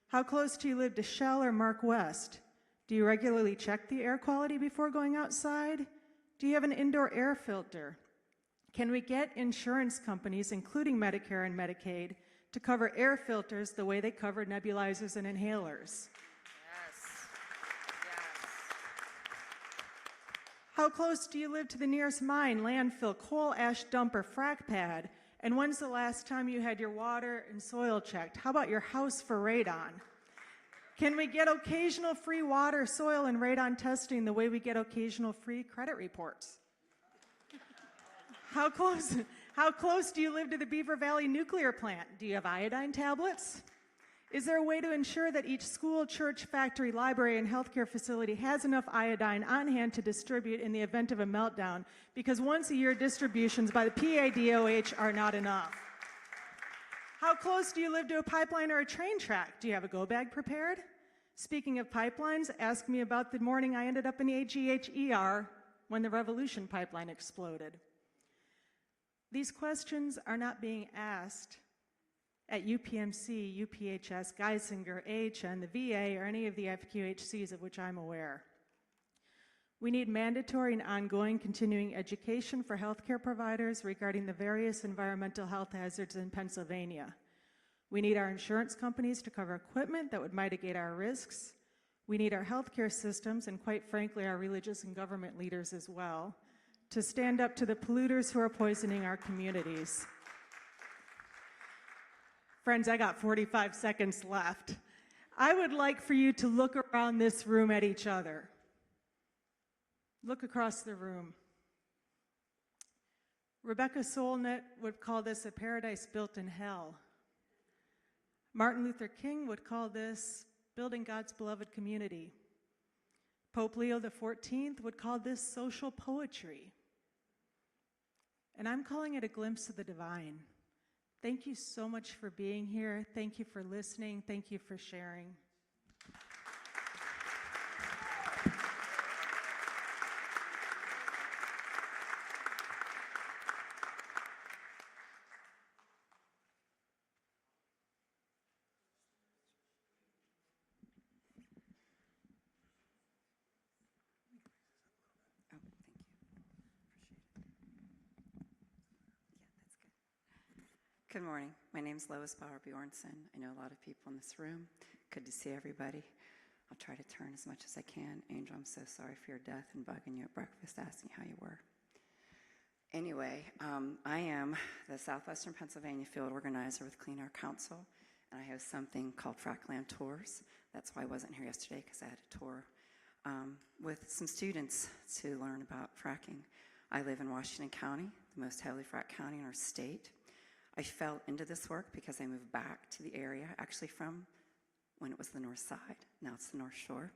How close do you live to Shell or Mark West? Do you regularly check the air quality before going outside? Do you have an indoor air filter? Can we get insurance companies, including Medicare and Medicaid, to cover air filters the way they cover nebulizers and inhalers? How close do you live to the nearest mine, landfill, coal ash dump, or frack pad? And when's the last time you had your water and soil checked? How about your house for radon? Can we get occasional free water, soil, and radon testing the way we get occasional free credit reports? How close do you live to the Beaver Valley nuclear plant? Do you have iodine tablets? Is there a way to ensure that each school, church, factory, library, and healthcare facility has enough iodine on hand to distribute in the event of a meltdown? Because once a year distributions by the PADOH are not enough. How close do you live to a pipeline or a train track? Do you have a go bag prepared? Speaking of pipelines, ask me about the morning I ended up in the AGHER when the Revolution pipeline exploded. These questions are not being asked at UPMC, UPHS, Geisinger, AHN, the VA, or any of the FQHCs of which I'm aware. We need mandatory and ongoing continuing education for healthcare providers regarding the various environmental health hazards in Pennsylvania. We need our insurance companies to cover equipment that would mitigate our risks. We need our healthcare systems, and quite frankly, our religious and government leaders as well, to stand up to the polluters who are poisoning our communities. Friends, I got 45 seconds left. I would like for you to look around this room at each other. Look across the room. Rebecca Solnit would call this a paradise built in hell. Martin Luther King would call this building God's beloved community. Pope Leo XIV would call this social poetry. And I'm calling it a glimpse of the divine. Thank you so much for being here. Thank you for listening. Thank you for sharing. Good morning. My name is Lois Bauer Bjornson. I know a lot of people in this room. Good to see everybody. I'll try to turn as much as I can. Angel, I'm so sorry for your death and bugging you at breakfast, asking how you were. Anyway, I am the Southwestern Pennsylvania field organizer with Clean Air Council, and I have something called Frackland Tours. That's why I wasn't here yesterday, because I had a tour with some students to learn about fracking. I live in Washington County, the most heavily fracked county in our state. I fell into this work because I moved back to the area, actually from when it was the north side. Now it's the North Shore.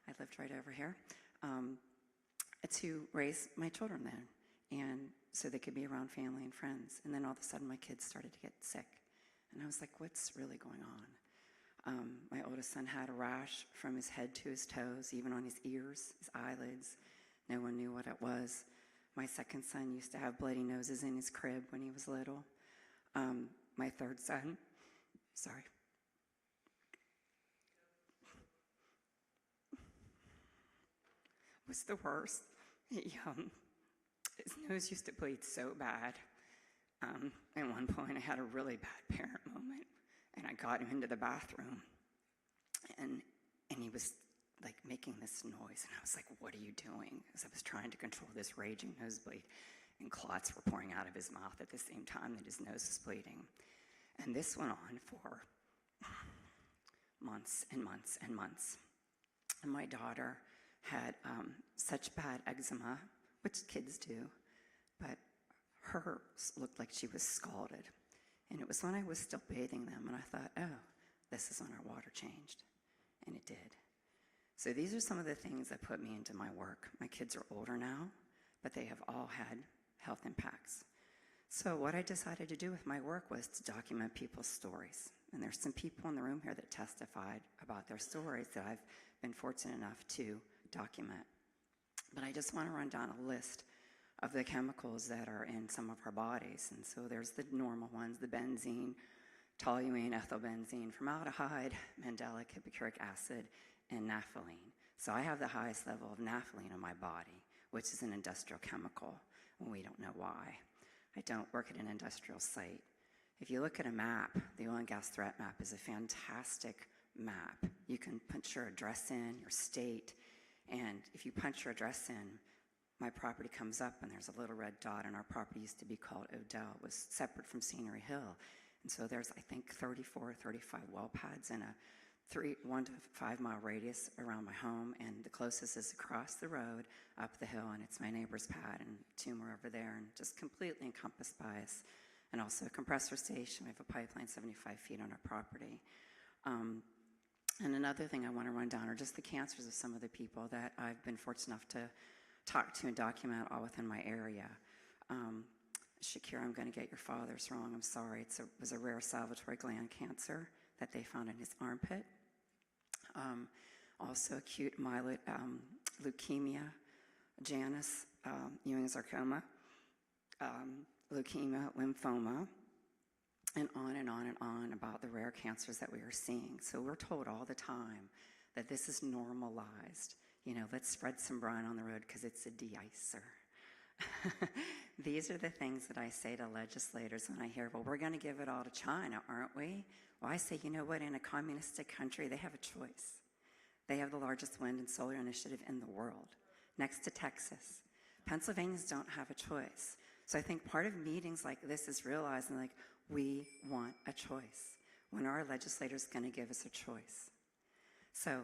I lived right over here to raise my children then, and so they could be around family and friends. And then all of a sudden my kids started to get sick. And I was like, what's really going on? My oldest son had a rash from his head to his toes, even on his ears, his eyelids. No one knew what it was. My second son used to have bloody noses in his crib when he was little. My third son, was the worst. His nose used to bleed so bad. At one point I had a really bad parent moment, and I got him into the bathroom, and he was like making this noise, and I was like, what are you doing? As I was trying to control this raging nosebleed, and clots were pouring out of his mouth at the same time that his nose was bleeding. And this went on for months and months and months. And my daughter had such bad eczema, which kids do, but hers looked like she was scalded. And it was when I was still bathing them, and I thought, oh, this is when our water changed. And it did. So these are some of the things that put me into my work. My kids are older now, but they have all had health impacts. So what I decided to do with my work was to document people's stories. And there's some people in the room here that testified about their stories that I've been fortunate enough to document. But I just want to run down a list of the chemicals that are in some of our bodies. And so there's the normal ones, the benzene, toluene, ethylbenzene, formaldehyde, mandelic, hippochloric acid, and naphthalene. So I have the highest level of naphthalene in my body, which is an industrial chemical, and we don't know why. I don't work at an industrial site. If you look at a map, the oil and gas threat map is a fantastic map. You can punch your address in, your state, and if you punch your address in, my property comes up and there's a little red dot, and our property used to be called Odell. It was separate from Scenery Hill. And so there's, I think, 34 or 35 well pads in a 1 to 5 mile radius around my home, and the closest is across the road, up the hill, and it's my neighbor's pad, and 2 more over there, and just completely encompassed by us. And also a compressor station. We have a pipeline 75 feet on our property. And another thing I want to run down are just the cancers of some of the people that I've been fortunate enough to talk to and document all within my area. Shakira, I'm going to get your father's wrong. I'm sorry. It was a rare salivary gland cancer that they found in his armpit. Also acute myeloid leukemia, Janus, Ewing sarcoma, leukemia, lymphoma, and on and on and on about the rare cancers that we are seeing. So we're told all the time that this is normalized. You know, let's spread some brine on the road because it's a de-icer. These are the things that I say to legislators when I hear, well, we're going to give it all to China, aren't we? Well, I say, you know what? In a communistic country, they have a choice. They have the largest wind and solar initiative in the world, next to Texas. Pennsylvanians don't have a choice. So I think part of meetings like this is realizing, like, we want a choice. When are our legislators going to give us a choice? So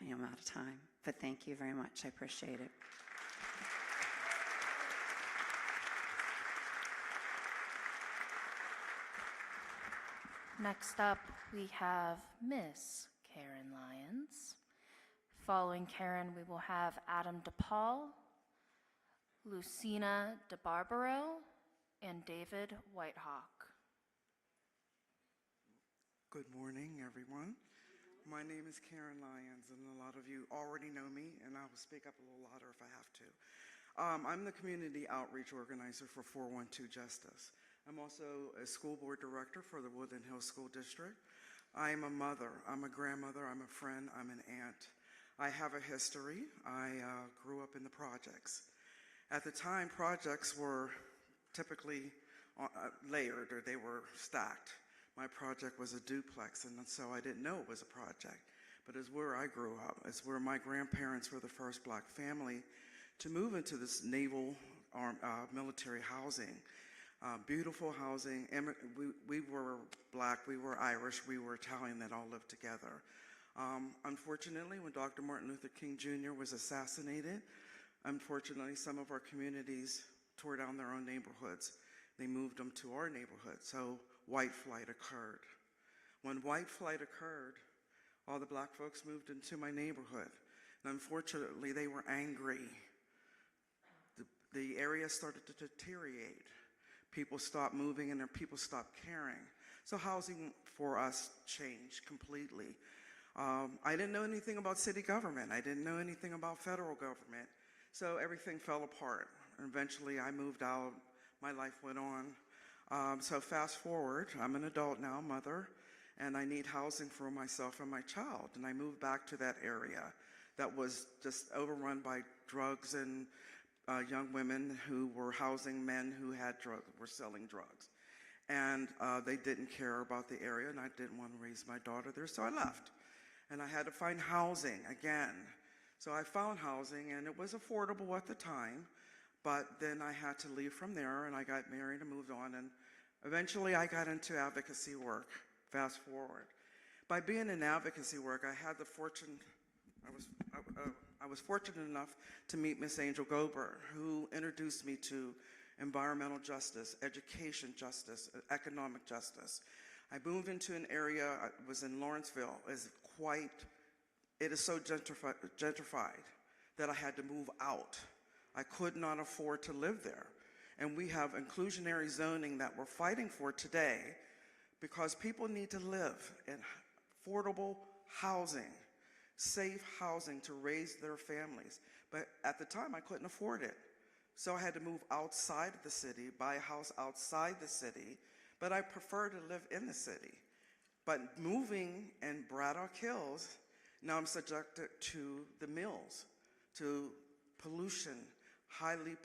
I am out of time, but thank you very much. I appreciate it. Next up, we have Miss Karen Lyons. Following Karen, we will have Adam DePaul, Lucina DeBarbaro, and David Whitehawk. Good morning, everyone. My name is Karen Lyons, and a lot of you already know me, and I will speak up a little louder if I have to. I'm the community outreach organizer for 412 Justice. I'm also a school board director for the Woodland Hills School District. I'm a mother, I'm a grandmother, I'm a friend, I'm an aunt. I have a history. I grew up in the projects. At the time, projects were typically layered, or they were stacked. My project was a duplex, and so I didn't know it was a project. But it's where I grew up. It's where my grandparents were the first Black family to move into this naval military housing. Beautiful housing. We were Black, we were Irish, we were Italian that all lived together. Unfortunately, when Dr. Martin Luther King Jr. was assassinated, unfortunately, some of our communities tore down their own neighborhoods. They moved them to our neighborhood, so white flight occurred. When white flight occurred, all the Black folks moved into my neighborhood. And unfortunately, they were angry. The area started to deteriorate. People stopped moving and people stopped caring. So housing for us changed completely. I didn't know anything about city government. I didn't know anything about federal government. So everything fell apart. And eventually I moved out. My life went on. So fast forward, I'm an adult now, mother, and I need housing for myself and my child. And I moved back to that area that was just overrun by drugs and young women who were housing men who had drugs, were selling drugs. And they didn't care about the area, and I didn't want to raise my daughter there, so I left. And I had to find housing again. So I found housing, and it was affordable at the time, but then I had to leave from there, and I got married and moved on, and eventually I got into advocacy work, fast forward. By being in advocacy work, I had the fortune, I was fortunate enough to meet Miss Angel Gober, who introduced me to environmental justice, education justice, economic justice. I moved into an area, I was in Lawrenceville, it is so gentrified that I had to move out. I could not afford to live there. And we have inclusionary zoning that we're fighting for today because people need to live in affordable housing, safe housing to raise their families. But at the time, I couldn't afford it. So I had to move outside of the city, buy a house outside the city, but I prefer to live in the city. But moving in Braddock Hills, now I'm subjected to the mills, to pollution, highly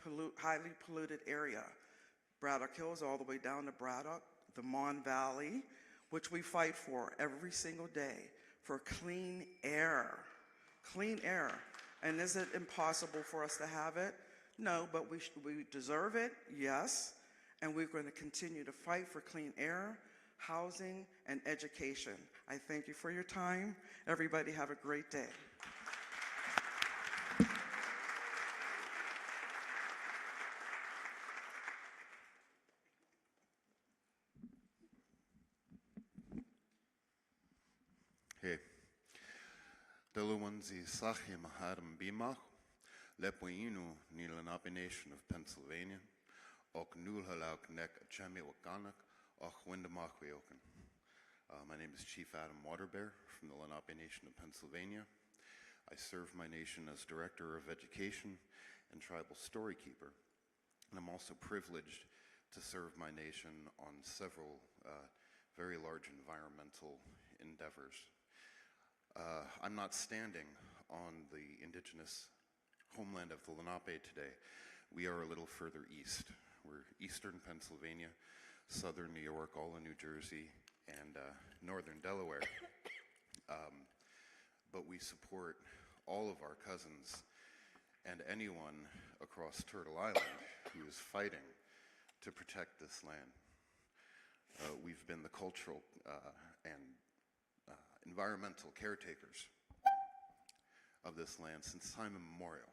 polluted area. Braddock Hills all the way down to Braddock, the Mon Valley, which we fight for every single day, for clean air. Clean air. And is it impossible for us to have it? No, but we deserve it, yes. And we're going to continue to fight for clean air, housing, and education. I thank you for your time. Everybody have a great day. Hey, Delawanzi Sachi Maharam Bimach, Lepoinu Nilenapi Nation of Pennsylvania, Ok Nulhalauk Nek Achemi Wakanak, Och Windamachweoken. My name is Chief Adam Waterbear from the Lenape Nation of Pennsylvania. I serve my nation as Director of Education and Tribal Storykeeper, and I'm also privileged to serve my nation on several very large environmental endeavors. I'm not standing on the indigenous homeland of the Lenape today. We are a little further east. We're eastern Pennsylvania, southern New York, all of New Jersey, and northern Delaware. But we support all of our cousins and anyone across Turtle Island who is fighting to protect this land. We've been the cultural and environmental caretakers of this land since time immemorial.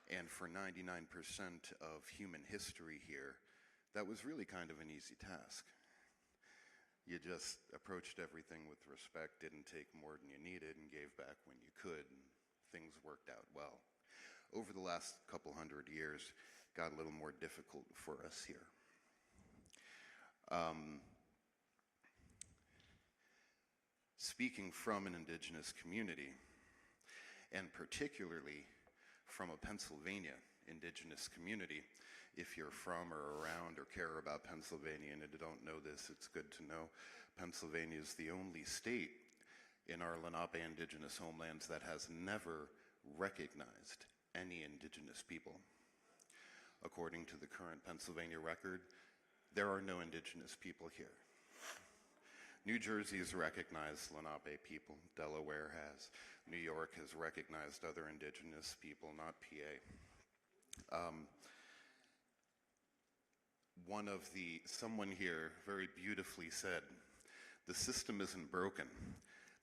And for 99% of human history here, that was really kind of an easy task. You just approached everything with respect, didn't take more than you needed, and gave back when you could, and things worked out well. Over the last couple hundred years, it got a little more difficult for us here. Speaking from an indigenous community, and particularly from a Pennsylvania indigenous community, if you're from or around or care about Pennsylvania and you don't know this, it's good to know. Pennsylvania is the only state in our Lenape indigenous homelands that has never recognized any indigenous people. According to the current Pennsylvania record, there are no indigenous people here. New Jersey has recognized Lenape people, Delaware has, New York has recognized other indigenous people, not PA. Someone here very beautifully said, the system isn't broken,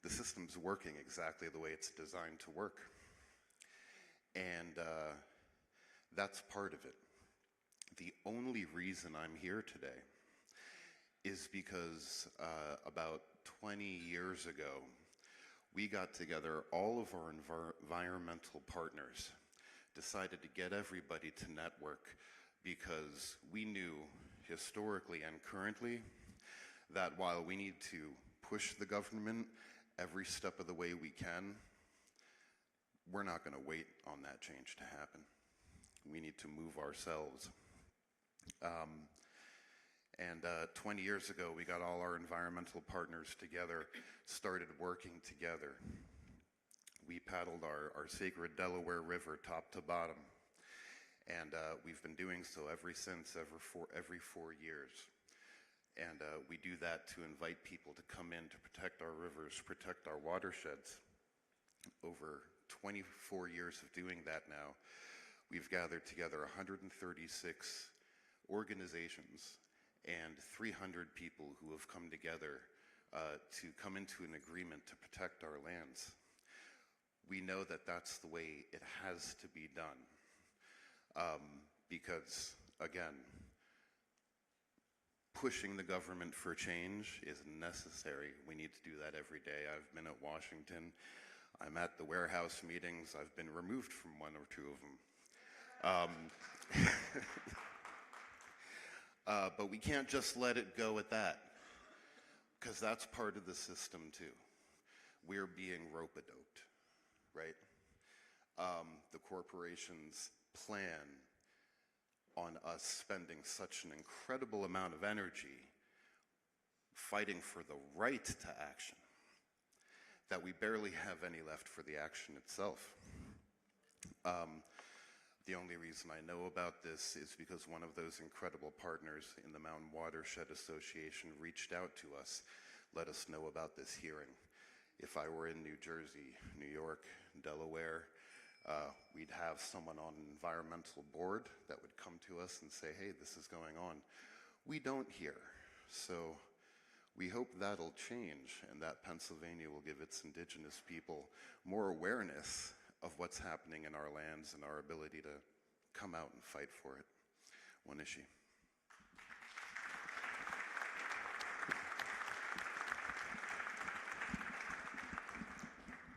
the system's working exactly the way it's designed to work. And that's part of it. The only reason I'm here today is because about 20 years ago, we got together, all of our environmental partners, decided to get everybody to network because we knew historically and currently that while we need to push the government every step of the way we can, we're not going to wait on that change to happen. We need to move ourselves. 20 years ago, we got all our environmental partners together, started working together. We paddled our sacred Delaware River top to bottom, and we've been doing so every 4 years. And we do that to invite people to come in to protect our rivers, protect our watersheds. Over 24 years of doing that now, we've gathered together 136 organizations and 300 people who have come together to come into an agreement to protect our lands. We know that that's the way it has to be done. because, again, pushing the government for change is necessary. We need to do that every day. I've been at Washington. I'm at the warehouse meetings. I've been removed from one or two of them. But we can't just let it go at that, because that's part of the system too. We're being rope-a-doped, right? The corporations plan on us spending such an incredible amount of energy fighting for the right to action that we barely have any left for the action itself. The only reason I know about this is because one of those incredible partners in the Mountain Watershed Association reached out to us, let us know about this hearing. If I were in New Jersey, New York, Delaware, we'd have someone on an environmental board that would come to us and say, hey, this is going on. We don't here. So we hope that'll change and that Pennsylvania will give its indigenous people more awareness of what's happening in our lands and our ability to come out and fight for it. Wanishi.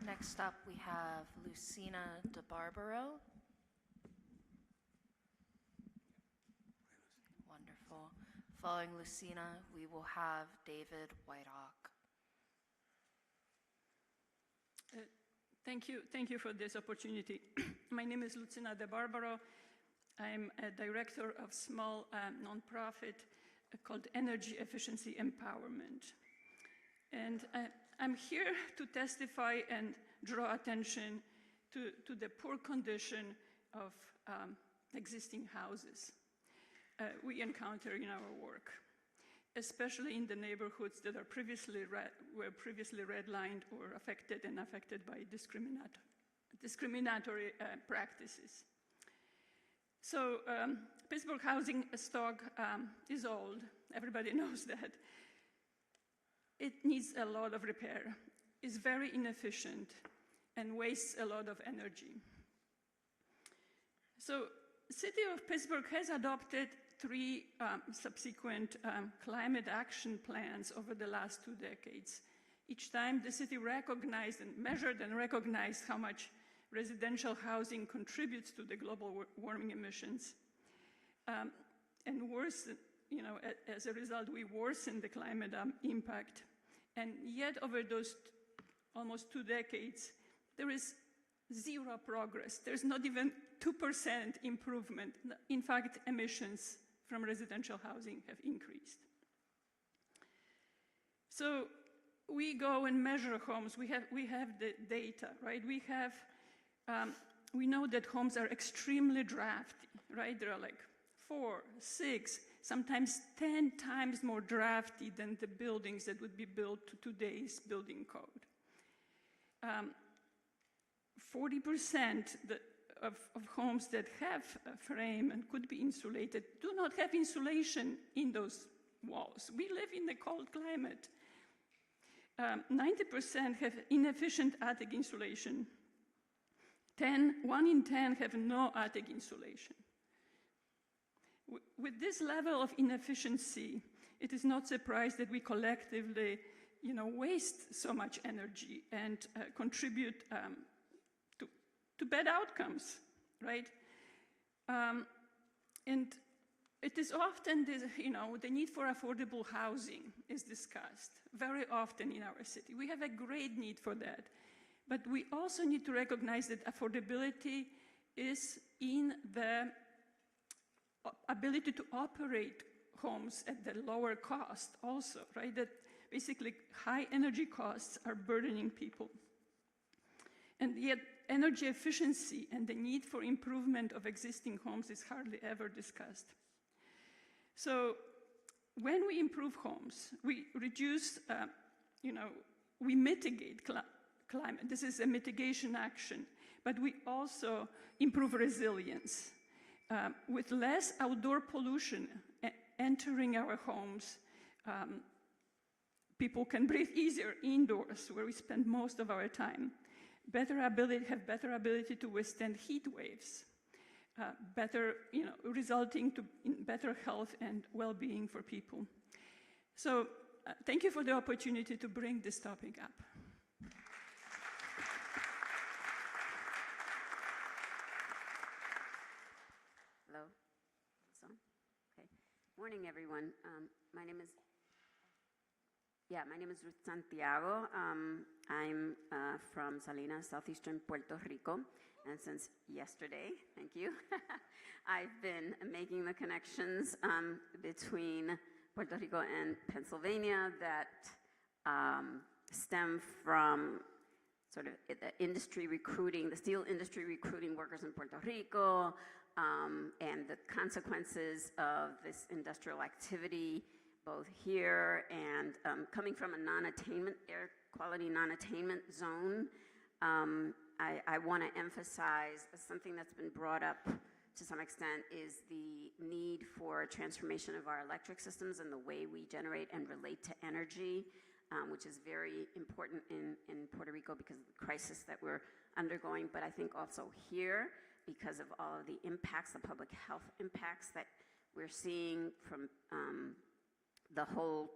Next up, we have Lucina DeBarbaro. Wonderful. Following Lucina, we will have David Whitehawk. Thank you for this opportunity. My name is Lucina DeBarbaro. I'm a director of small nonprofit called Energy Efficiency Empowerment. And I'm here to testify and draw attention to the poor condition of existing houses we encounter in our work, especially in the neighborhoods that are were previously redlined or affected by discriminatory practices. So Pittsburgh housing stock is old. Everybody knows that. It needs a lot of repair. It's very inefficient and wastes a lot of energy. So the city of Pittsburgh has adopted 3 subsequent climate action plans over the last 2 decades. Each time the city recognized and measured and recognized how much residential housing contributes to the global warming emissions. And worse, as a result, we worsen the climate impact. And yet over those almost 2 decades, there is zero progress. There's not even 2% improvement. In fact, emissions from residential housing have increased. So we go and measure homes. We have the data, right? We know that homes are extremely drafty, right? They're like 4, 6, sometimes 10 times more drafty than the buildings that would be built to today's building code. 40% of homes that have a frame and could be insulated do not have insulation in those walls. We live in a cold climate. 90% have inefficient attic insulation. 1 in 10 have no attic insulation. With this level of inefficiency, it is not surprised that we collectively, waste so much energy and contribute to bad outcomes, right? And it is often, the need for affordable housing is discussed very often in our city. We have a great need for that. But we also need to recognize that affordability is in the ability to operate homes at the lower cost also, right? That basically high energy costs are burdening people. And yet energy efficiency and the need for improvement of existing homes is hardly ever discussed. So when we improve homes, we reduce, we mitigate climate. This is a mitigation action, but we also improve resilience. With less outdoor pollution entering our homes, people can breathe easier indoors, where we spend most of our time. Have better ability to withstand heat waves. better, resulting in better health and well-being for people. So thank you for the opportunity to bring this topic up. Hello? It's on? Okay. Morning, everyone. My name is Ruth Santiago. I'm from Salinas, southeastern Puerto Rico. And since yesterday, thank you, I've been making the connections between Puerto Rico and Pennsylvania that stem from sort of the industry recruiting, the steel industry recruiting workers in Puerto Rico, and the consequences of this industrial activity, both here and coming from a non-attainment, air quality non-attainment zone. I want to emphasize something that's been brought up to some extent is the need for a transformation of our electric systems and the way we generate and relate to energy, which is very important in Puerto Rico because of the crisis that we're undergoing, but I think also here because of all of the impacts, the public health impacts that we're seeing from the whole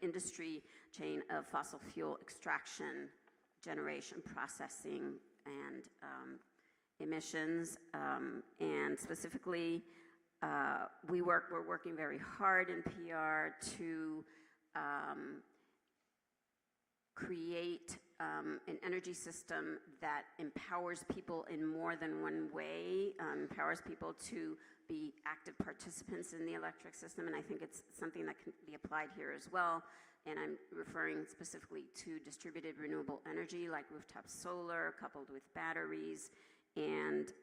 industry chain of fossil fuel extraction, generation, processing, and emissions. And specifically, we're working very hard in PR to create an energy system that empowers people in more than one way, empowers people to be active participants in the electric system, and I think it's something that can be applied here as well. And I'm referring specifically to distributed renewable energy like rooftop solar coupled with batteries, and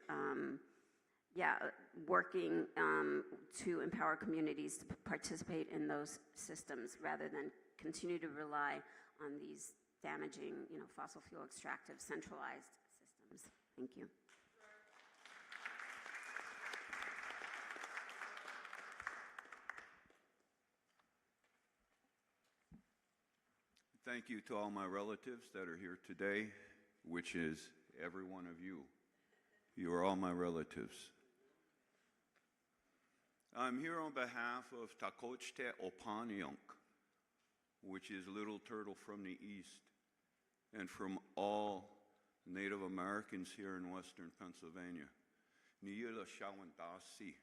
working to empower communities to participate in those systems rather than continue to rely on these damaging, fossil fuel extractive centralized systems. Thank you. Thank you to all my relatives that are here today, which is every one of you. You are all my relatives. I'm here on behalf of Tacochte Opaniunk, which is Little Turtle from the East, and from all Native Americans here in Western Pennsylvania. Niyila Shawandasi,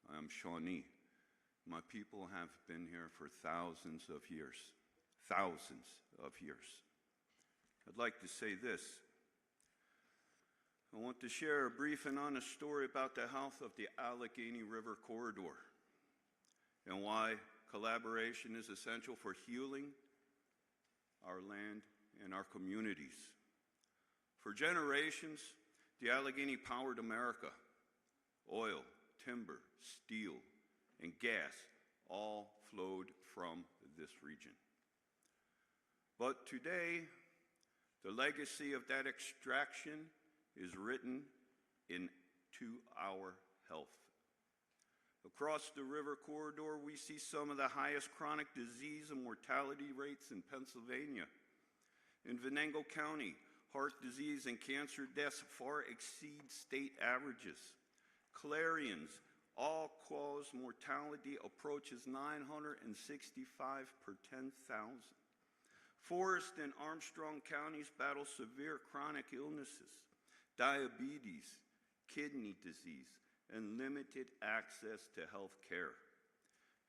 I am Shawnee. My people have been here for thousands of years. Thousands of years. I'd like to say this. I want to share a brief and honest story about the health of the Allegheny River corridor and why collaboration is essential for healing our land and our communities. For generations, the Allegheny powered America. Oil, timber, steel, and gas all flowed from this region. But today, the legacy of that extraction is written into our health. Across the river corridor, we see some of the highest chronic disease and mortality rates in Pennsylvania. In Venango County, heart disease and cancer deaths far exceed state averages. Clarions, all-cause mortality approaches 965 per 10,000. Forest and Armstrong counties battle severe chronic illnesses, diabetes, kidney disease, and limited access to health care.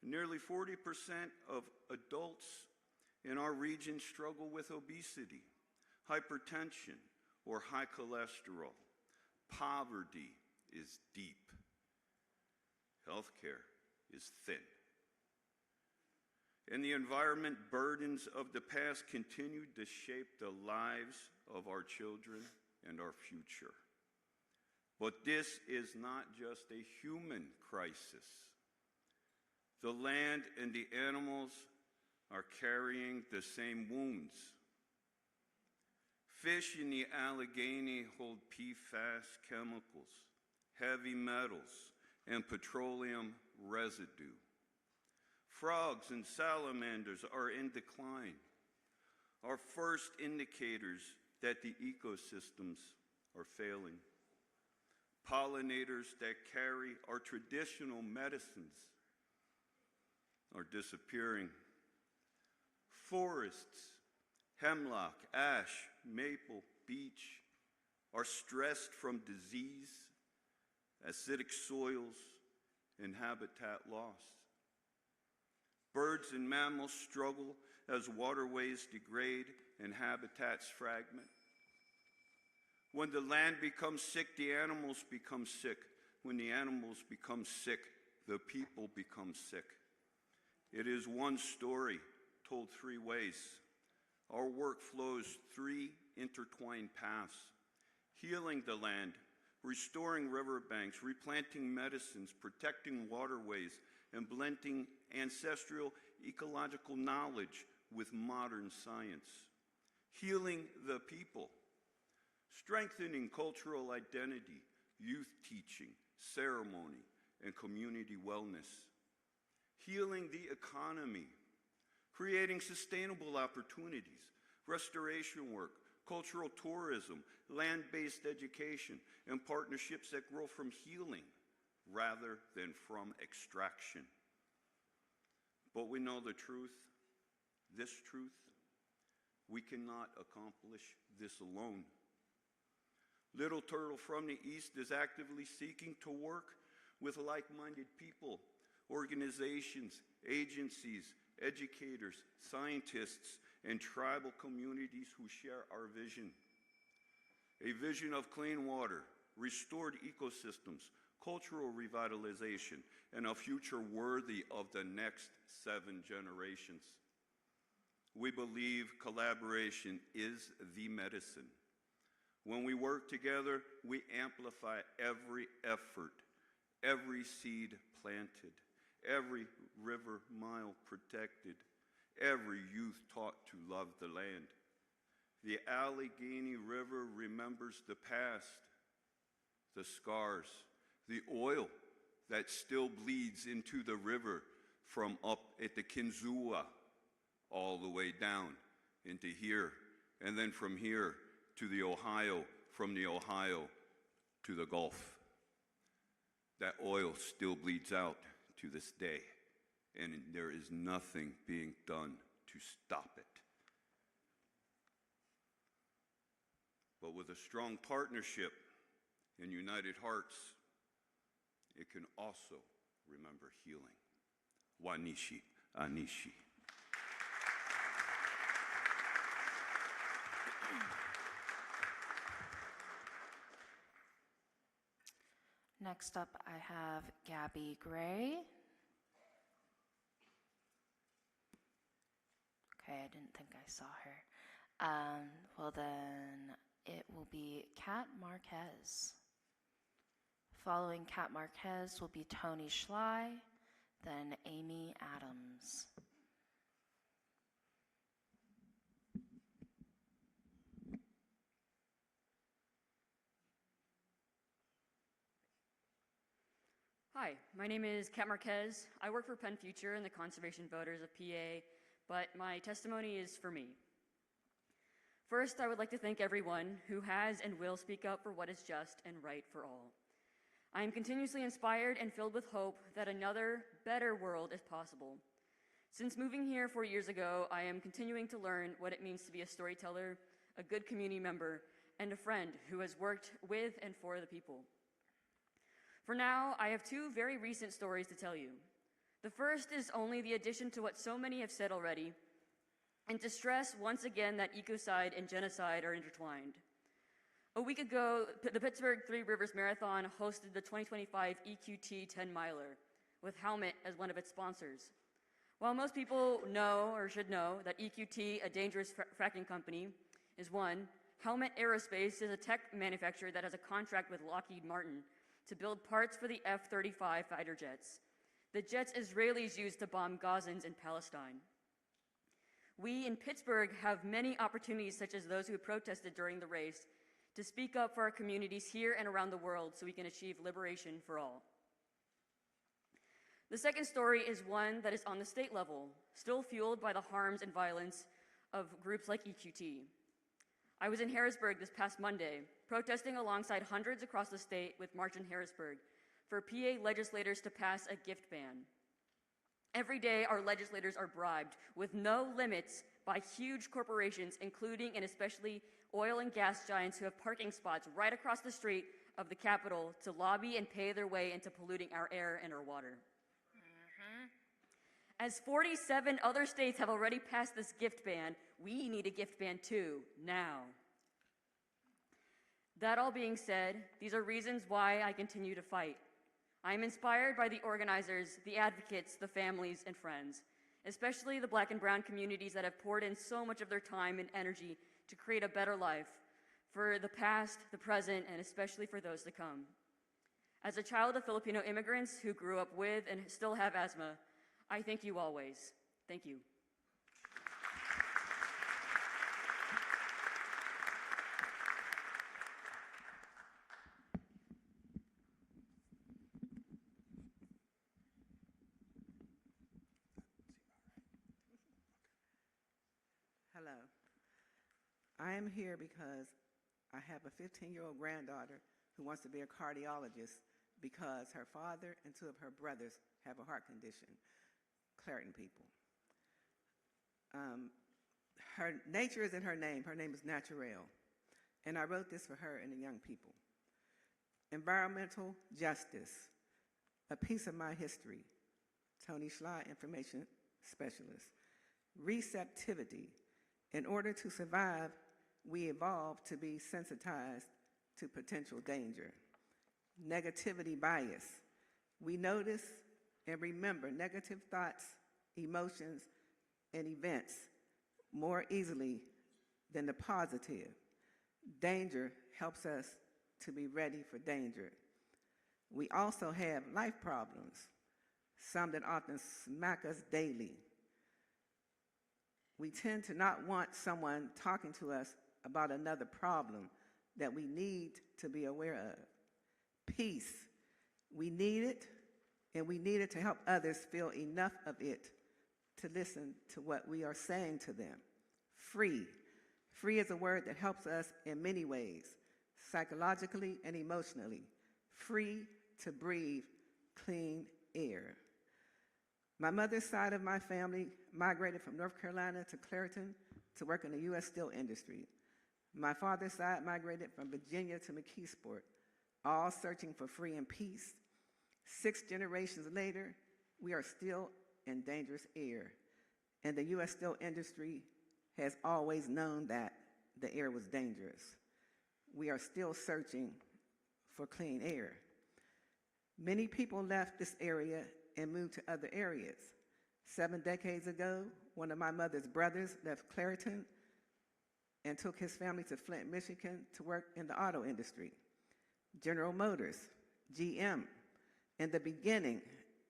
Nearly 40% of adults in our region struggle with obesity, hypertension, or high cholesterol. Poverty is deep. Healthcare is thin. And the environment burdens of the past continue to shape the lives of our children and our future. But this is not just a human crisis. The land and the animals are carrying the same wounds. Fish in the Allegheny hold PFAS chemicals, heavy metals, and petroleum residue. Frogs and salamanders are in decline, are first indicators that the ecosystems are failing. pollinators that carry our traditional medicines are disappearing. Forests, hemlock, ash, maple, beech are stressed from disease, acidic soils, and habitat loss. Birds and mammals struggle as waterways degrade and habitats fragment. When the land becomes sick, the animals become sick. When the animals become sick, the people become sick. It is one story told three ways. Our work flows three intertwined paths: healing the land, restoring riverbanks, replanting medicines, protecting waterways, and blending ancestral ecological knowledge with modern science. Healing the people, strengthening cultural identity, youth teaching, ceremony, and community wellness. Healing the economy, creating sustainable opportunities, restoration work, cultural tourism, land-based education, and partnerships that grow from healing rather than from extraction. But we know the truth, this truth. We cannot accomplish this alone. Little Turtle from the East is actively seeking to work with like-minded people, organizations, agencies, educators, scientists, and tribal communities who share our vision. A vision of clean water, restored ecosystems, cultural revitalization, and a future worthy of the next 7 generations. We believe collaboration is the medicine. When we work together, we amplify every effort, every seed planted, every river mile protected, every youth taught to love the land. The Allegheny River remembers the past, the scars, the oil that still bleeds into the river from up at the Kinzua all the way down into here, and then from here to the Ohio, from the Ohio to the Gulf. That oil still bleeds out to this day, and there is nothing being done to stop it. But with a strong partnership and united hearts, it can also remember healing. Wanishi, Anishi. Next up, I have Gabby Gray. Okay, I didn't think I saw her. Well then, it will be Kat Marquez. Following Kat Marquez will be Tony Schley, then Amy Adams. Hi, my name is Kat Marquez. I work for Penn Future and the Conservation Voters of PA, but my testimony is for me. First, I would like to thank everyone who has and will speak up for what is just and right for all. I am continuously inspired and filled with hope that another, better world is possible. Since moving here 4 years ago, I am continuing to learn what it means to be a storyteller, a good community member, and a friend who has worked with and for the people. For now, I have 2 very recent stories to tell you. The first is only the addition to what so many have said already, and to stress once again that ecocide and genocide are intertwined. A week ago, the Pittsburgh Three Rivers Marathon hosted the 2025 EQT 10-miler, with Helmet as one of its sponsors. While most people know or should know that EQT, a dangerous fracking company, is one, Helmet Aerospace is a tech manufacturer that has a contract with Lockheed Martin to build parts for the F-35 fighter jets, the jets Israelis use to bomb Gazans in Palestine. We in Pittsburgh have many opportunities, such as those who protested during the race, to speak up for our communities here and around the world so we can achieve liberation for all. The second story is one that is on the state level, still fueled by the harms and violence of groups like EQT. I was in Harrisburg this past Monday, protesting alongside hundreds across the state with March in Harrisburg for PA legislators to pass a gift ban. Every day, our legislators are bribed with no limits by huge corporations, including and especially oil and gas giants who have parking spots right across the street of the Capitol to lobby and pay their way into polluting our air and our water. As 47 other states have already passed this gift ban, we need a gift ban too, now. That all being said, these are reasons why I continue to fight. I am inspired by the organizers, the advocates, the families, and friends, especially the Black and brown communities that have poured in so much of their time and energy to create a better life for the past, the present, and especially for those to come. As a child of Filipino immigrants who grew up with and still have asthma, I thank you always. Thank you. Hello. I am here because I have a 15-year-old granddaughter who wants to be a cardiologist because her father and two of her brothers have a heart condition, Claritin people. Her nature is in her name. Her name is Naturel. And I wrote this for her and the young people. Environmental justice, a piece of my history. Tony Schley, information specialist. Receptivity. In order to survive, we evolved to be sensitized to potential danger. Negativity bias. We notice and remember negative thoughts, emotions, and events more easily than the positive. Danger helps us to be ready for danger. We also have life problems, some that often smack us daily. We tend to not want someone talking to us about another problem that we need to be aware of. Peace. We need it, and we need it to help others feel enough of it to listen to what we are saying to them. Free. Free is a word that helps us in many ways, psychologically and emotionally. Free to breathe clean air. My mother's side of my family migrated from North Carolina to Clairton to work in the U.S. steel industry. My father's side migrated from Virginia to McKeesport, all searching for free and peace. 6 generations later, we are still in dangerous air. And the U.S. steel industry has always known that the air was dangerous. We are still searching for clean air. Many people left this area and moved to other areas. 7 decades ago, one of my mother's brothers left Clairton and took his family to Flint, Michigan to work in the auto industry. General Motors, GM. In the beginning,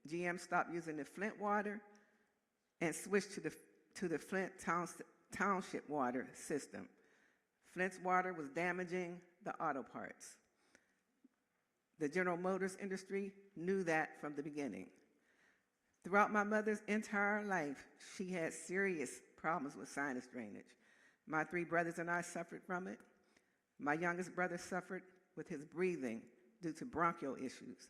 GM stopped using the Flint water and switched to the Flint Township water system. Flint's water was damaging the auto parts. The General Motors industry knew that from the beginning. Throughout my mother's entire life, she had serious problems with sinus drainage. My 3 brothers and I suffered from it. My youngest brother suffered with his breathing due to bronchial issues.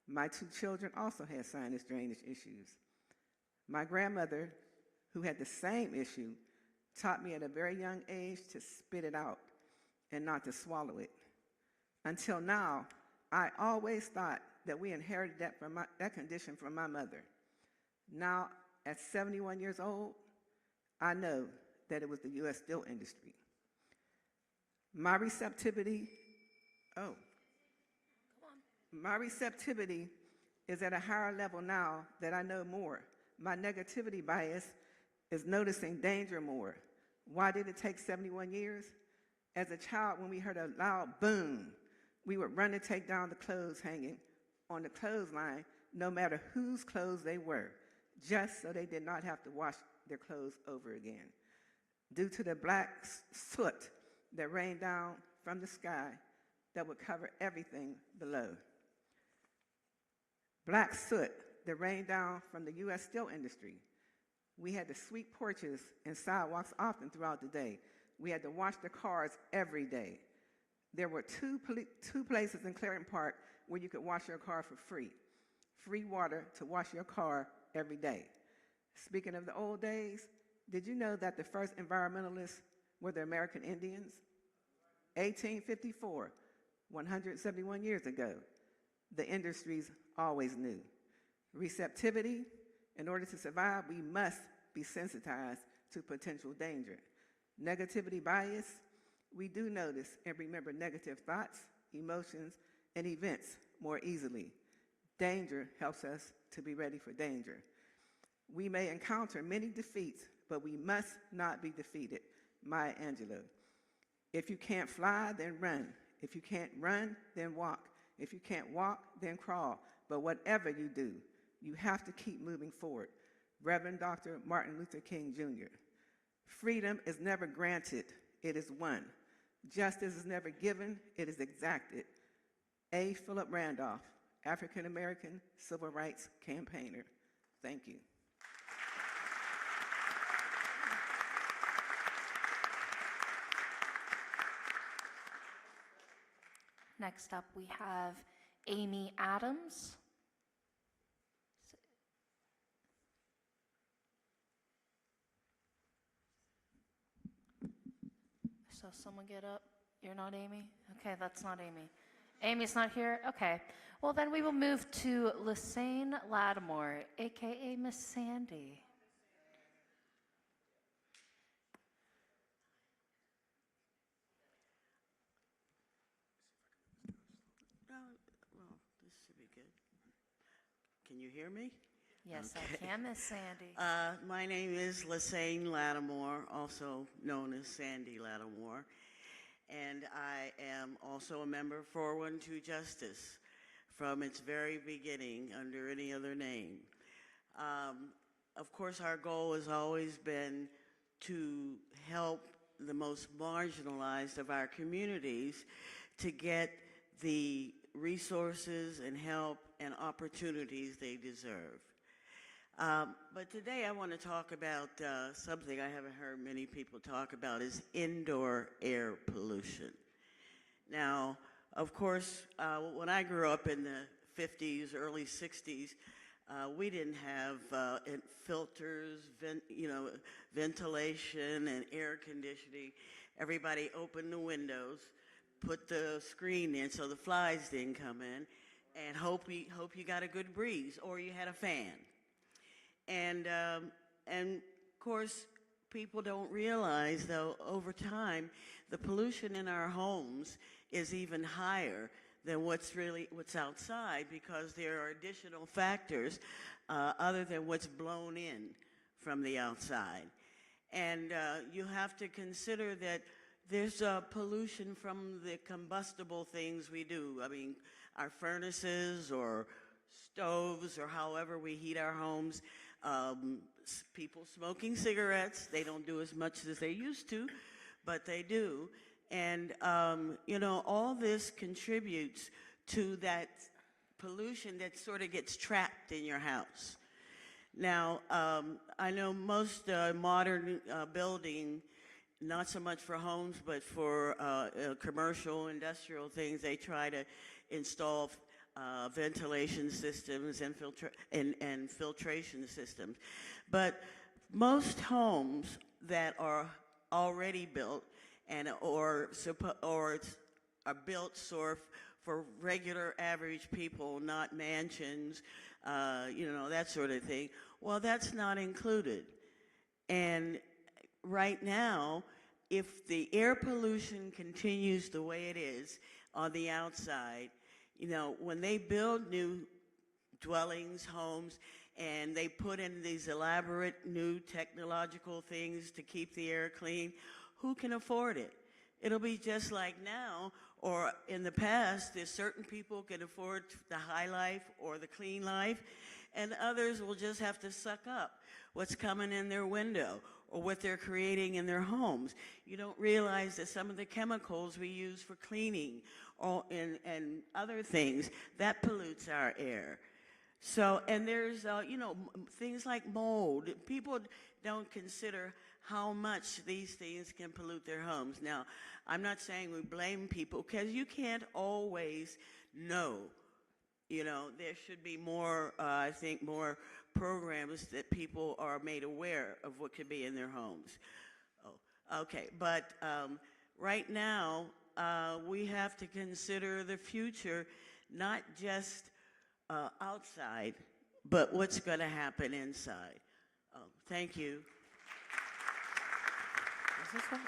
My 2 children also had sinus drainage issues. My grandmother, who had the same issue, taught me at a very young age to spit it out and not to swallow it. Until now, I always thought that we inherited that condition from my mother. Now, at 71 years old, I know that it was the U.S. steel industry. My receptivity is at a higher level now that I know more. My negativity bias is noticing danger more. Why did it take 71 years? As a child, when we heard a loud boom, we would run to take down the clothes hanging on the clothesline, no matter whose clothes they were, just so they did not have to wash their clothes over again. Due to the black soot that rained down from the sky that would cover everything below. Black soot that rained down from the U.S. steel industry. We had to sweep porches and sidewalks often throughout the day. We had to wash the cars every day. There were two places in Clarendon Park where you could wash your car for free. Free water to wash your car every day. Speaking of the old days, did you know that the first environmentalists were the American Indians? 1854, 171 years ago. The industries always knew. Receptivity, in order to survive, we must be sensitized to potential danger. Negativity bias, we do notice and remember negative thoughts, emotions, and events more easily. Danger helps us to be ready for danger. We may encounter many defeats, but we must not be defeated. Maya Angelou. If you can't fly, then run. If you can't run, then walk. If you can't walk, then crawl. But whatever you do, you have to keep moving forward. Reverend Dr. Martin Luther King Jr. Freedom is never granted, it is won. Justice is never given, it is exacted. A. Philip Randolph, African American civil rights campaigner. Thank you. Next up, we have Amy Adams. So someone get up. You're not Amy? Okay, that's not Amy. Amy's not here? Okay. Well, then we will move to Lisanne Lattimore, a.k.a. Miss Sandy. Well, this should be good. Can you hear me? Yes, Okay. I can, Miss Sandy. My name is Lisanne Lattimore, also known as Sandy Lattimore, and I am also a member of 412 Justice from its very beginning under any other name. Of course, our goal has always been to help the most marginalized of our communities to get the resources and help and opportunities they deserve. But today I want to talk about something I haven't heard many people talk about, is indoor air pollution. Now, of course, when I grew up in the 50s, early 60s, we didn't have filters, ventilation and air conditioning. Everybody opened the windows, put the screen in so the flies didn't come in, and hope you got a good breeze, or you had a fan. And of course, people don't realize, though, over time, the pollution in our homes is even higher than what's outside, because there are additional factors other than what's blown in from the outside. And you have to consider that there's pollution from the combustible things we do. I mean, our furnaces or stoves or however we heat our homes. People smoking cigarettes, they don't do as much as they used to, but they do. And, all this contributes to that pollution that sort of gets trapped in your house. Now, I know most modern building, not so much for homes, but for commercial, industrial things, they try to install ventilation systems and filtration systems. But most homes that are already built or are built for regular average people, not mansions, that sort of thing, well, that's not included. And right now, if the air pollution continues the way it is on the outside, when they build new dwellings, homes, and they put in these elaborate new technological things to keep the air clean, who can afford it? It'll be just like now, or in the past, there's certain people can afford the high life or the clean life, and others will just have to suck up what's coming in their window or what they're creating in their homes. You don't realize that some of the chemicals we use for cleaning and other things, that pollutes our air. So, and there's, things like mold. People don't consider how much these things can pollute their homes. Now, I'm not saying we blame people because you can't always know. You know, there should be more, I think, more programs that people are made aware of what could be in their homes. Oh, okay, but right now, we have to consider the future, not just outside, but what's going to happen inside. Thank you. Is this one?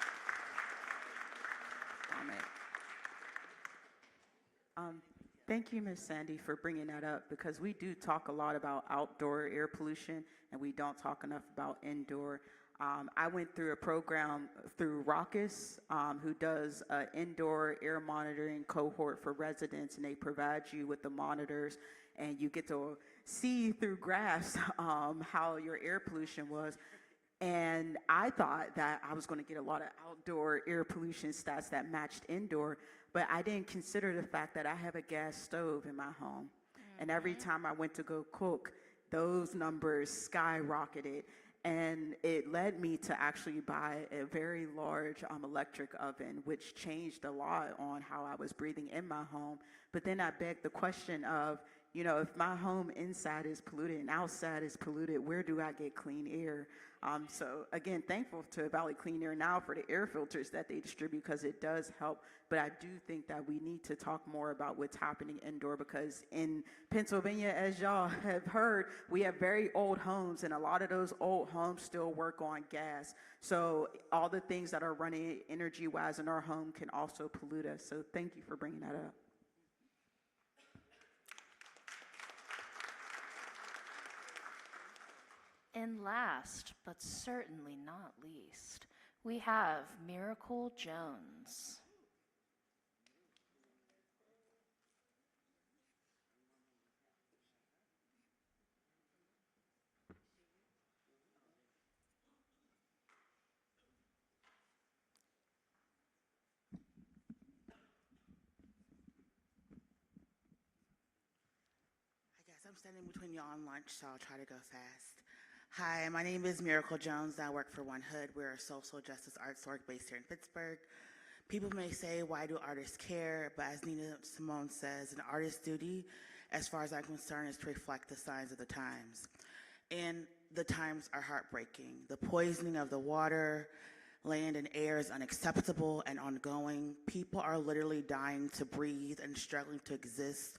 Thank you, Ms. Sandy, for bringing that up, because we do talk a lot about outdoor air pollution, and we don't talk enough about indoor. I went through a program through Raucus, who does an indoor air monitoring cohort for residents, and they provide you with the monitors, and you get to see through graphs how your air pollution was. And I thought that I was going to get a lot of outdoor air pollution stats that matched indoor, but I didn't consider the fact that I have a gas stove in my home. And every time I went to go cook, those numbers skyrocketed. And it led me to actually buy a very large electric oven, which changed a lot on how I was breathing in my home. But then I begged the question of, you know, if my home inside is polluted and outside is polluted, where do I get clean air? So again, thankful to Valley Clean Air now for the air filters that they distribute, because it does help. But I do think that we need to talk more about what's happening indoor, because in Pennsylvania, as y'all have heard, we have very old homes, and a lot of those old homes still work on gas. So all the things that are running energy-wise in our home can also pollute us. So thank you for bringing that up. And last, but certainly not least, we have Miracle Jones. I guess I'm standing between y'all and lunch, so I'll try to go fast. Hi, my name is Miracle Jones. I work for One Hood. We're a social justice arts org based here in Pittsburgh. People may say, why do artists care? But as Nina Simone says, an artist's duty, as far as I'm concerned, is to reflect the signs of the times. And the times are heartbreaking. The poisoning of the water, land, and air is unacceptable and ongoing. People are literally dying to breathe and struggling to exist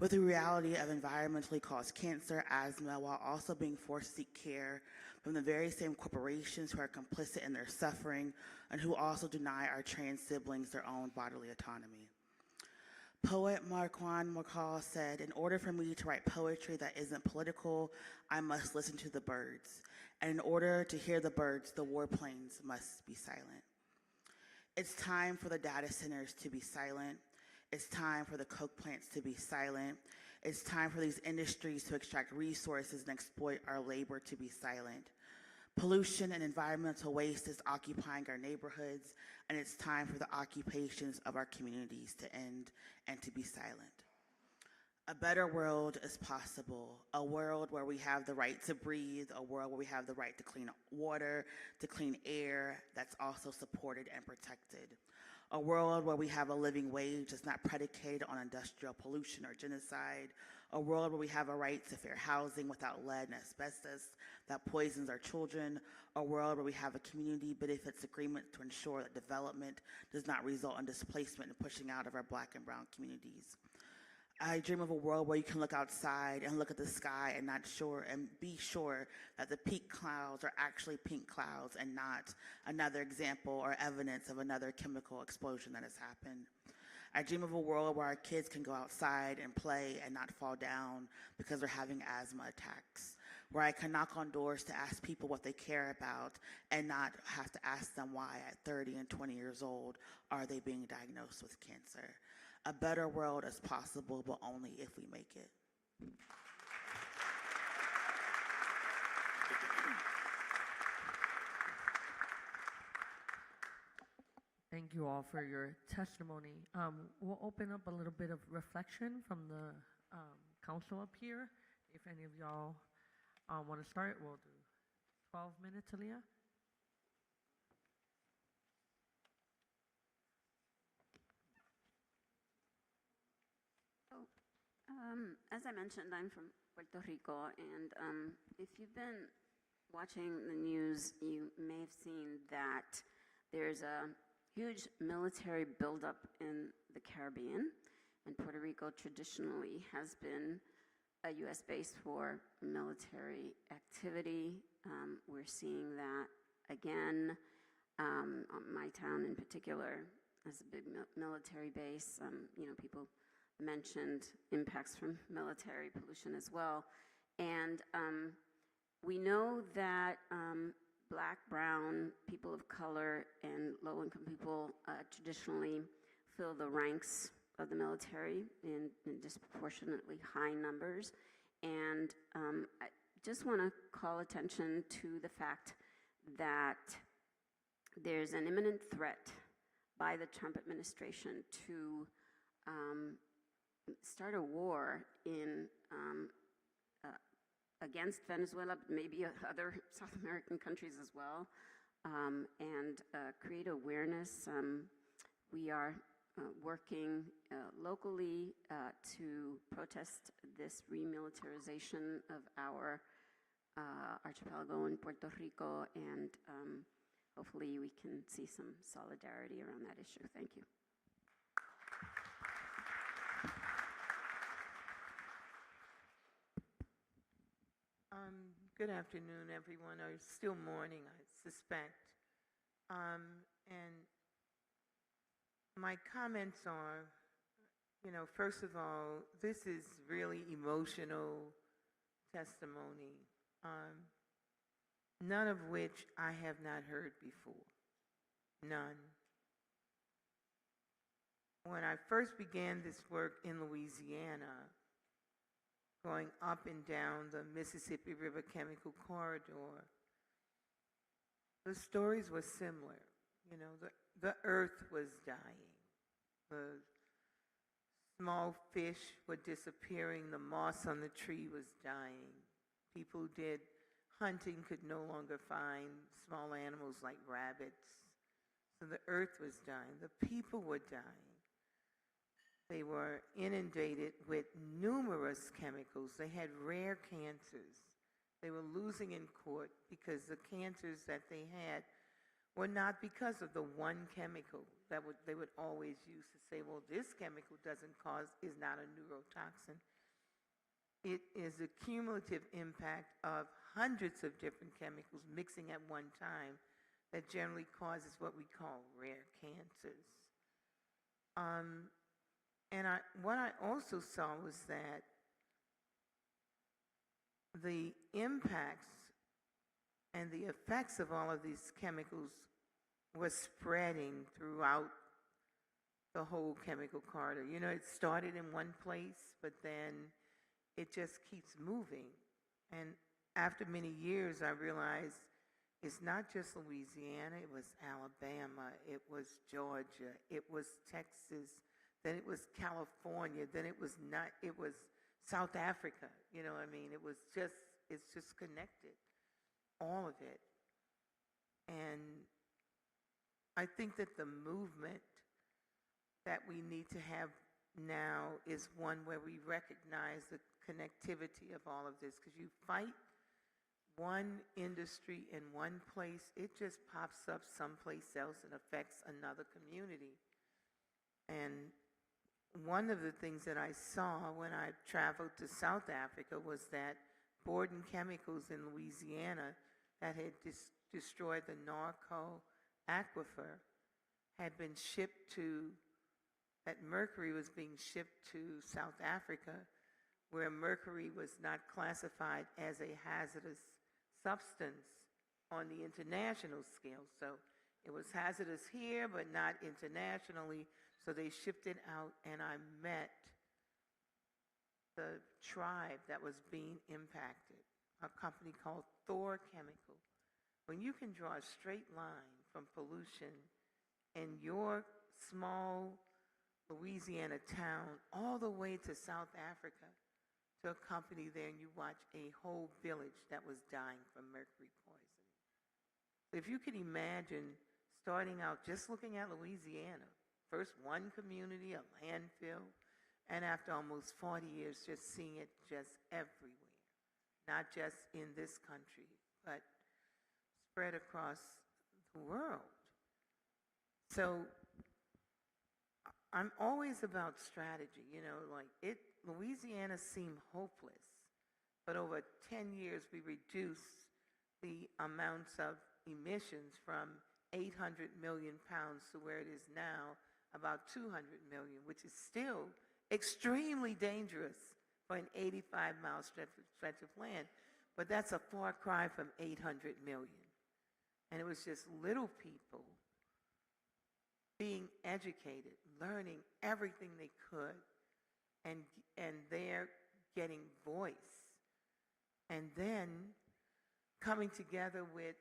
with the reality of environmentally caused cancer, asthma, while also being forced to seek care from the very same corporations who are complicit in their suffering and who also deny our trans siblings their own bodily autonomy. Poet Marquand McCall said, "In order for me to write poetry that isn't political, I must listen to the birds. And in order to hear the birds, the warplanes must be silent." It's time for the data centers to be silent. It's time for the coke plants to be silent. It's time for these industries to extract resources and exploit our labor to be silent. Pollution and environmental waste is occupying our neighborhoods, and it's time for the occupations of our communities to end and to be silent. A better world is possible, a world where we have the right to breathe, a world where we have the right to clean water, to clean air that's also supported and protected. A world where we have a living wage that's not predicated on industrial pollution or genocide. A world where we have a right to fair housing without lead and asbestos that poisons our children. A world where we have a community benefits agreement to ensure that development does not result in displacement and pushing out of our Black and brown communities. I dream of a world where you can look outside and look at the sky and be sure that the peak clouds are actually pink clouds and not another example or evidence of another chemical explosion that has happened. I dream of a world where our kids can go outside and play and not fall down because they're having asthma attacks. Where I can knock on doors to ask people what they care about and not have to ask them why at 30 and 20 years old are they being diagnosed with cancer. A better world is possible, but only if we make it. Thank you all for your testimony. We'll open up a little bit of reflection from the council up here. If any of y'all want to start, we'll do 12 minutes, Aaliyah. As I mentioned, I'm from Puerto Rico, and if you've been watching the news, you may have seen that there's a huge military buildup in the Caribbean, and Puerto Rico traditionally has been a U.S. base for military activity. We're seeing that again. My town in particular has a big military base. People mentioned impacts from military pollution as well. And we know that Black, brown, people of color, and low-income people traditionally fill the ranks of the military in disproportionately high numbers. And I just want to call attention to the fact that there's an imminent threat by the Trump administration to start a war against Venezuela, maybe other South American countries as well, and create awareness. We are working locally to protest this remilitarization of our archipelago in Puerto Rico, and hopefully we can see some solidarity around that issue. Thank you. Good afternoon, everyone, or still morning, I suspect. And my comments are, first of all, this is really emotional testimony, none of which I have not heard before. None. When I first began this work in Louisiana, going up and down the Mississippi River Chemical Corridor, the stories were similar. The earth was dying. The small fish were disappearing. The moss on the tree was dying. People who did hunting could no longer find small animals like rabbits. So the earth was dying. The people were dying. They were inundated with numerous chemicals. They had rare cancers. They were losing in court because the cancers that they had were not because of the one chemical that they would always use to say, well, this chemical is not a neurotoxin. It is a cumulative impact of hundreds of different chemicals mixing at one time that generally causes what we call rare cancers. What I also saw was that the impacts and the effects of all of these chemicals were spreading throughout the whole chemical corridor. It started in one place, but then it just keeps moving. And after many years, I realized it's not just Louisiana, it was Alabama, it was Georgia, it was Texas, then it was California, then it was South Africa. It's just connected, all of it. And I think that the movement that we need to have now is one where we recognize the connectivity of all of this, because you fight one industry in one place, it just pops up someplace else and affects another community. And one of the things that I saw when I traveled to South Africa was that Borden Chemicals in Louisiana that had destroyed the NaTisha aquifer had been shipped that mercury was being shipped to South Africa, where mercury was not classified as a hazardous substance on the international scale. So it was hazardous here, but not internationally. So they shipped it out, and I met the tribe that was being impacted, a company called Thor Chemical. When you can draw a straight line from pollution in your small Louisiana town all the way to South Africa to a company there, and you watch a whole village that was dying from mercury poisoning. If you can imagine starting out just looking at Louisiana, first one community, a landfill, And after almost 40 years, just seeing it just everywhere, not just in this country, but spread across the world. So I'm always about strategy, like Louisiana seemed hopeless, but over 10 years we reduced the amounts of emissions from 800 million pounds to where it is now, about 200 million, which is still extremely dangerous for an 85-mile stretch of land. But that's a far cry from 800 million. And it was just little people being educated, learning everything they could, and they're getting voice. And then coming together with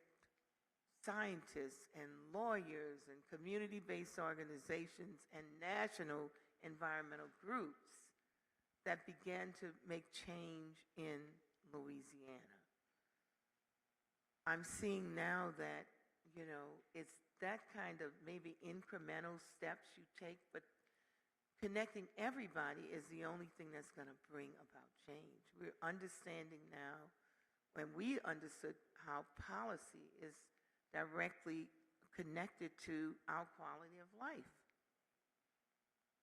scientists and lawyers and community-based organizations and national environmental groups that began to make change in Louisiana. I'm seeing now that, it's that kind of maybe incremental steps you take, but connecting everybody is the only thing that's going to bring about change. We're understanding now, when we understood how policy is directly connected to our quality of life.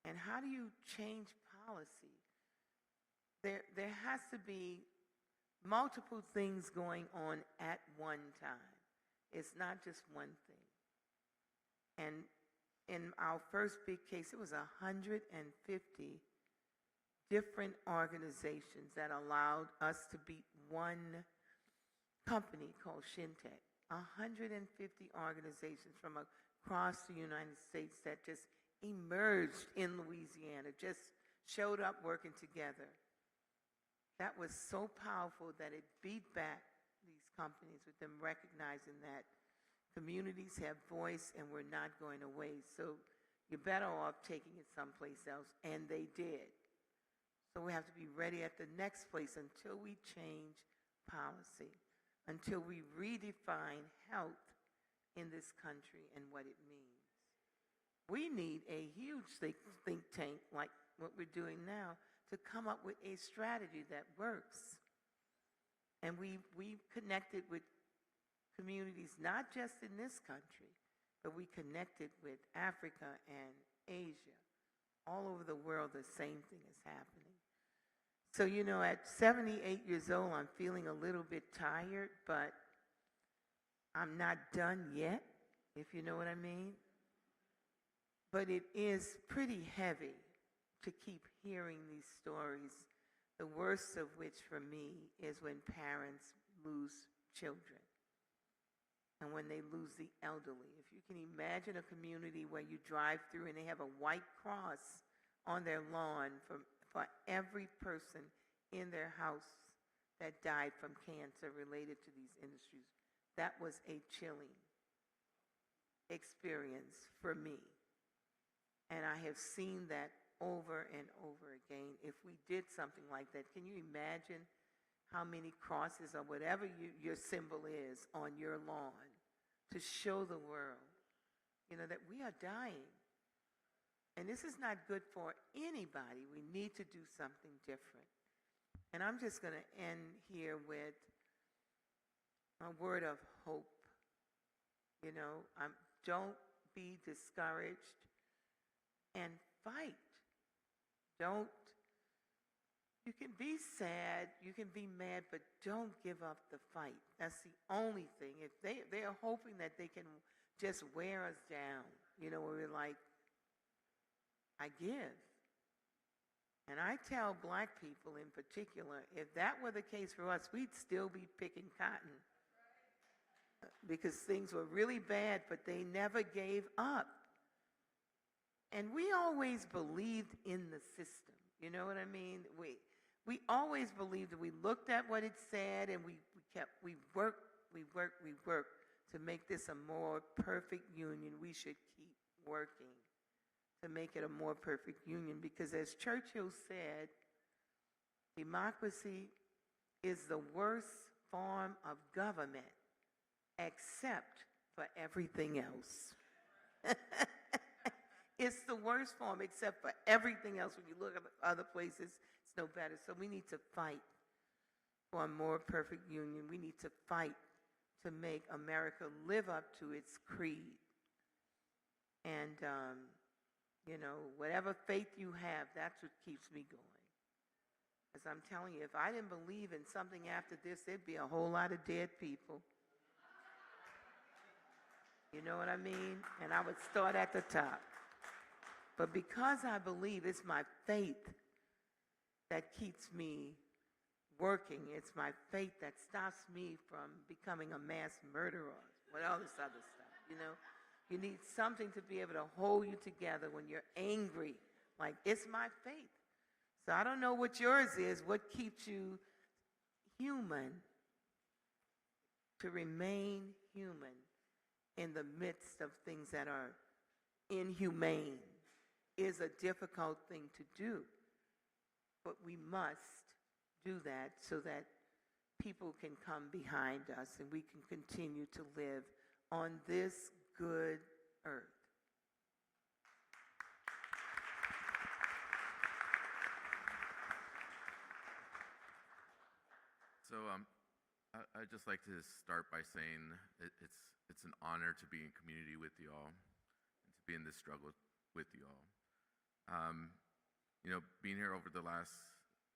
And how do you change policy? There has to be multiple things going on at one time. It's not just one thing. And in our first big case, it was 150 different organizations that allowed us to beat one company called Shintech. 150 organizations from across the United States that just emerged in Louisiana, just showed up working together. That was so powerful that it beat back these companies, with them recognizing that communities have voice and we're not going away. So you're better off taking it someplace else, and they did. So we have to be ready at the next place until we change policy, until we redefine health in this country and what it means. We need a huge think tank like what we're doing now to come up with a strategy that works. And we connected with communities, not just in this country, but we connected with Africa and Asia. All over the world, the same thing is happening. So, at 78 years old, I'm feeling a little bit tired, but I'm not done yet, if you know what I mean. But it is pretty heavy to keep hearing these stories, the worst of which for me is when parents lose children and when they lose the elderly. If you can imagine a community where you drive through and they have a white cross on their lawn for every person in their house that died from cancer related to these industries, that was a chilling experience for me. And I have seen that over and over again. If we did something like that, can you imagine how many crosses or whatever your symbol is on your lawn to show the world, that we are dying. And this is not good for anybody. We need to do something different. And I'm just going to end here with a word of hope. Don't be discouraged and fight. You can be sad, you can be mad, but don't give up the fight. That's the only thing. If they are hoping that they can just wear us down, where we're like, I give. And I tell Black people in particular, if that were the case for us, we'd still be picking cotton. Because things were really bad, but they never gave up. And we always believed in the system. You know what I mean? We always believed that we looked at what it said and we worked to make this a more perfect union. We should keep working to make it a more perfect union, because as Churchill said, democracy is the worst form of government except for everything else. It's the worst form, except for everything else. When you look at other places, it's no better. So we need to fight for a more perfect union. We need to fight to make America live up to its creed. And, you know, whatever faith you have, that's what keeps me going. As I'm telling you, if I didn't believe in something after this, there'd be a whole lot of dead people. You know what I mean? And I would start at the top. But because I believe, it's my faith that keeps me working. It's my faith that stops me from becoming a mass murderer, with all this other stuff, you know? You need something to be able to hold you together when you're angry. Like, it's my faith. So I don't know what yours is, what keeps you human, to remain human in the midst of things that are inhumane is a difficult thing to do. But we must do that so that people can come behind us and we can continue to live on this good earth. So I'd just like to start by saying it's an honor to be in community with you all and to be in this struggle with you all. You know, being here over the last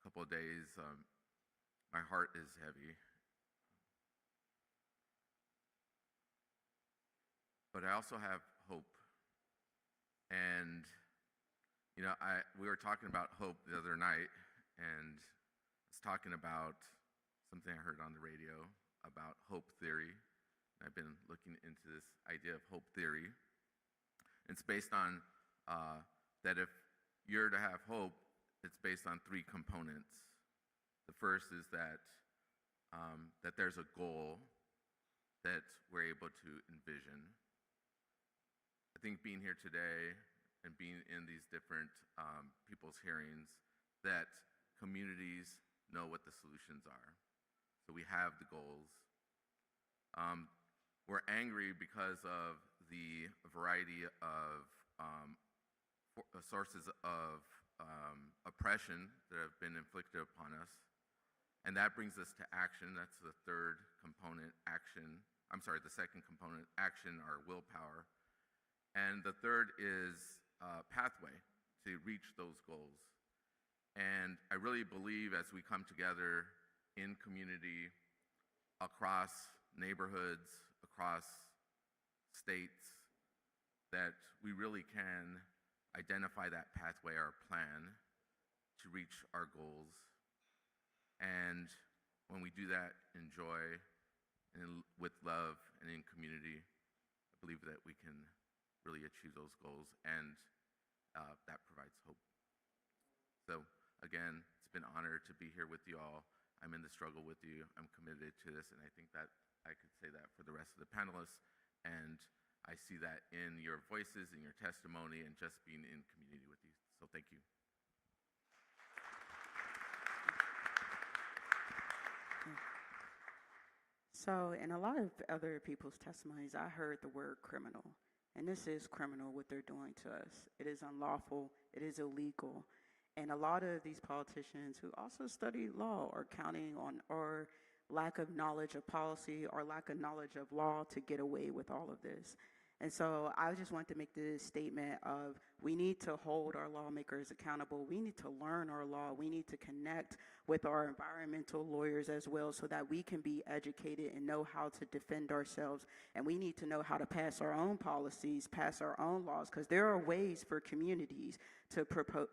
couple of days, my heart is heavy. But I also have hope. And, you know, we were talking about hope the other night, and I was talking about something I heard on the radio about hope theory. I've been looking into this idea of hope theory. It's based on that if you're to have hope, it's based on three components. The first is that there's a goal that we're able to envision. I think being here today and being in these different people's hearings, that communities know what the solutions are. So we have the goals. We're angry because of the variety of sources of oppression that have been inflicted upon us. And that brings us to action. That's the third component, action. I'm sorry, the second component, action, or willpower. And the third is pathway to reach those goals. And I really believe as we come together in community, across neighborhoods, across states, that we really can identify that pathway or plan to reach our goals. And when we do that in joy and with love and in community, I believe that we can really achieve those goals, and that provides hope. So again, it's been an honor to be here with you all. I'm in the struggle with you. I'm committed to this, and I think that I could say that for the rest of the panelists. And I see that in your voices, in your testimony, and just being in community with you. So thank you. So in a lot of other people's testimonies, I heard the word criminal. And this is criminal, what they're doing to us. It is unlawful. It is illegal. And a lot of these politicians who also study law are counting on our lack of knowledge of policy or lack of knowledge of law to get away with all of this. And so I just want to make this statement of we need to hold our lawmakers accountable. We need to learn our law. We need to connect with our environmental lawyers as well so that we can be educated and know how to defend ourselves. And we need to know how to pass our own policies, pass our own laws, because there are ways for communities to promote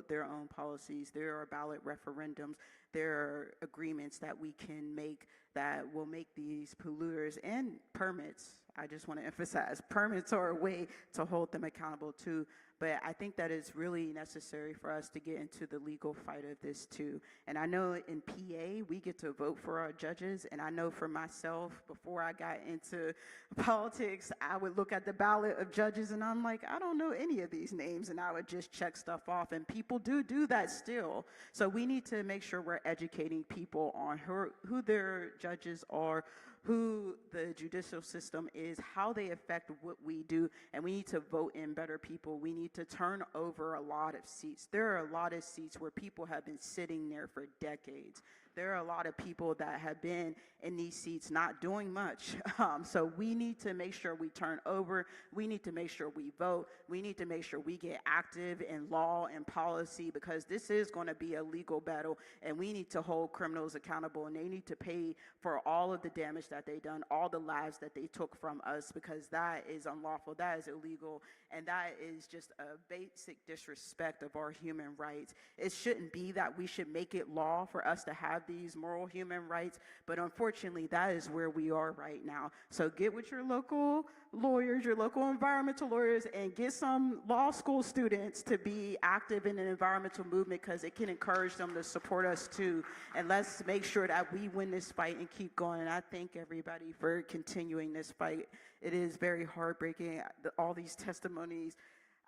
their own policies. There are ballot referendums. There are agreements that we can make that will make these polluters, and permits. I just want to emphasize, permits are a way to hold them accountable too. But I think that it's really necessary for us to get into the legal fight of this too. And I know in PA, we get to vote for our judges. And I know for myself, before I got into politics, I would look at the ballot of judges and I'm like, I don't know any of these names. And I would just check stuff off. And people do that still. So we need to make sure we're educating people on who their judges are, who the judicial system is, how they affect what we do, and we need to vote in better people. We need to turn over a lot of seats. There are a lot of seats where people have been sitting there for decades. There are a lot of people that have been in these seats not doing much. So we need to make sure we turn over. We need to make sure we vote. We need to make sure we get active in law and policy, because this is going to be a legal battle, and we need to hold criminals accountable, and they need to pay for all of the damage that they've done, all the lives that they took from us, because that is unlawful, that is illegal, and that is just a basic disrespect of our human rights. It shouldn't be that we should make it law for us to have these moral human rights, but unfortunately that is where we are right now. So get with your local lawyers, your local environmental lawyers, and get some law school students to be active in an environmental movement, because it can encourage them to support us too. And let's make sure that we win this fight and keep going. And I thank everybody for continuing this fight. It is very heartbreaking, all these testimonies.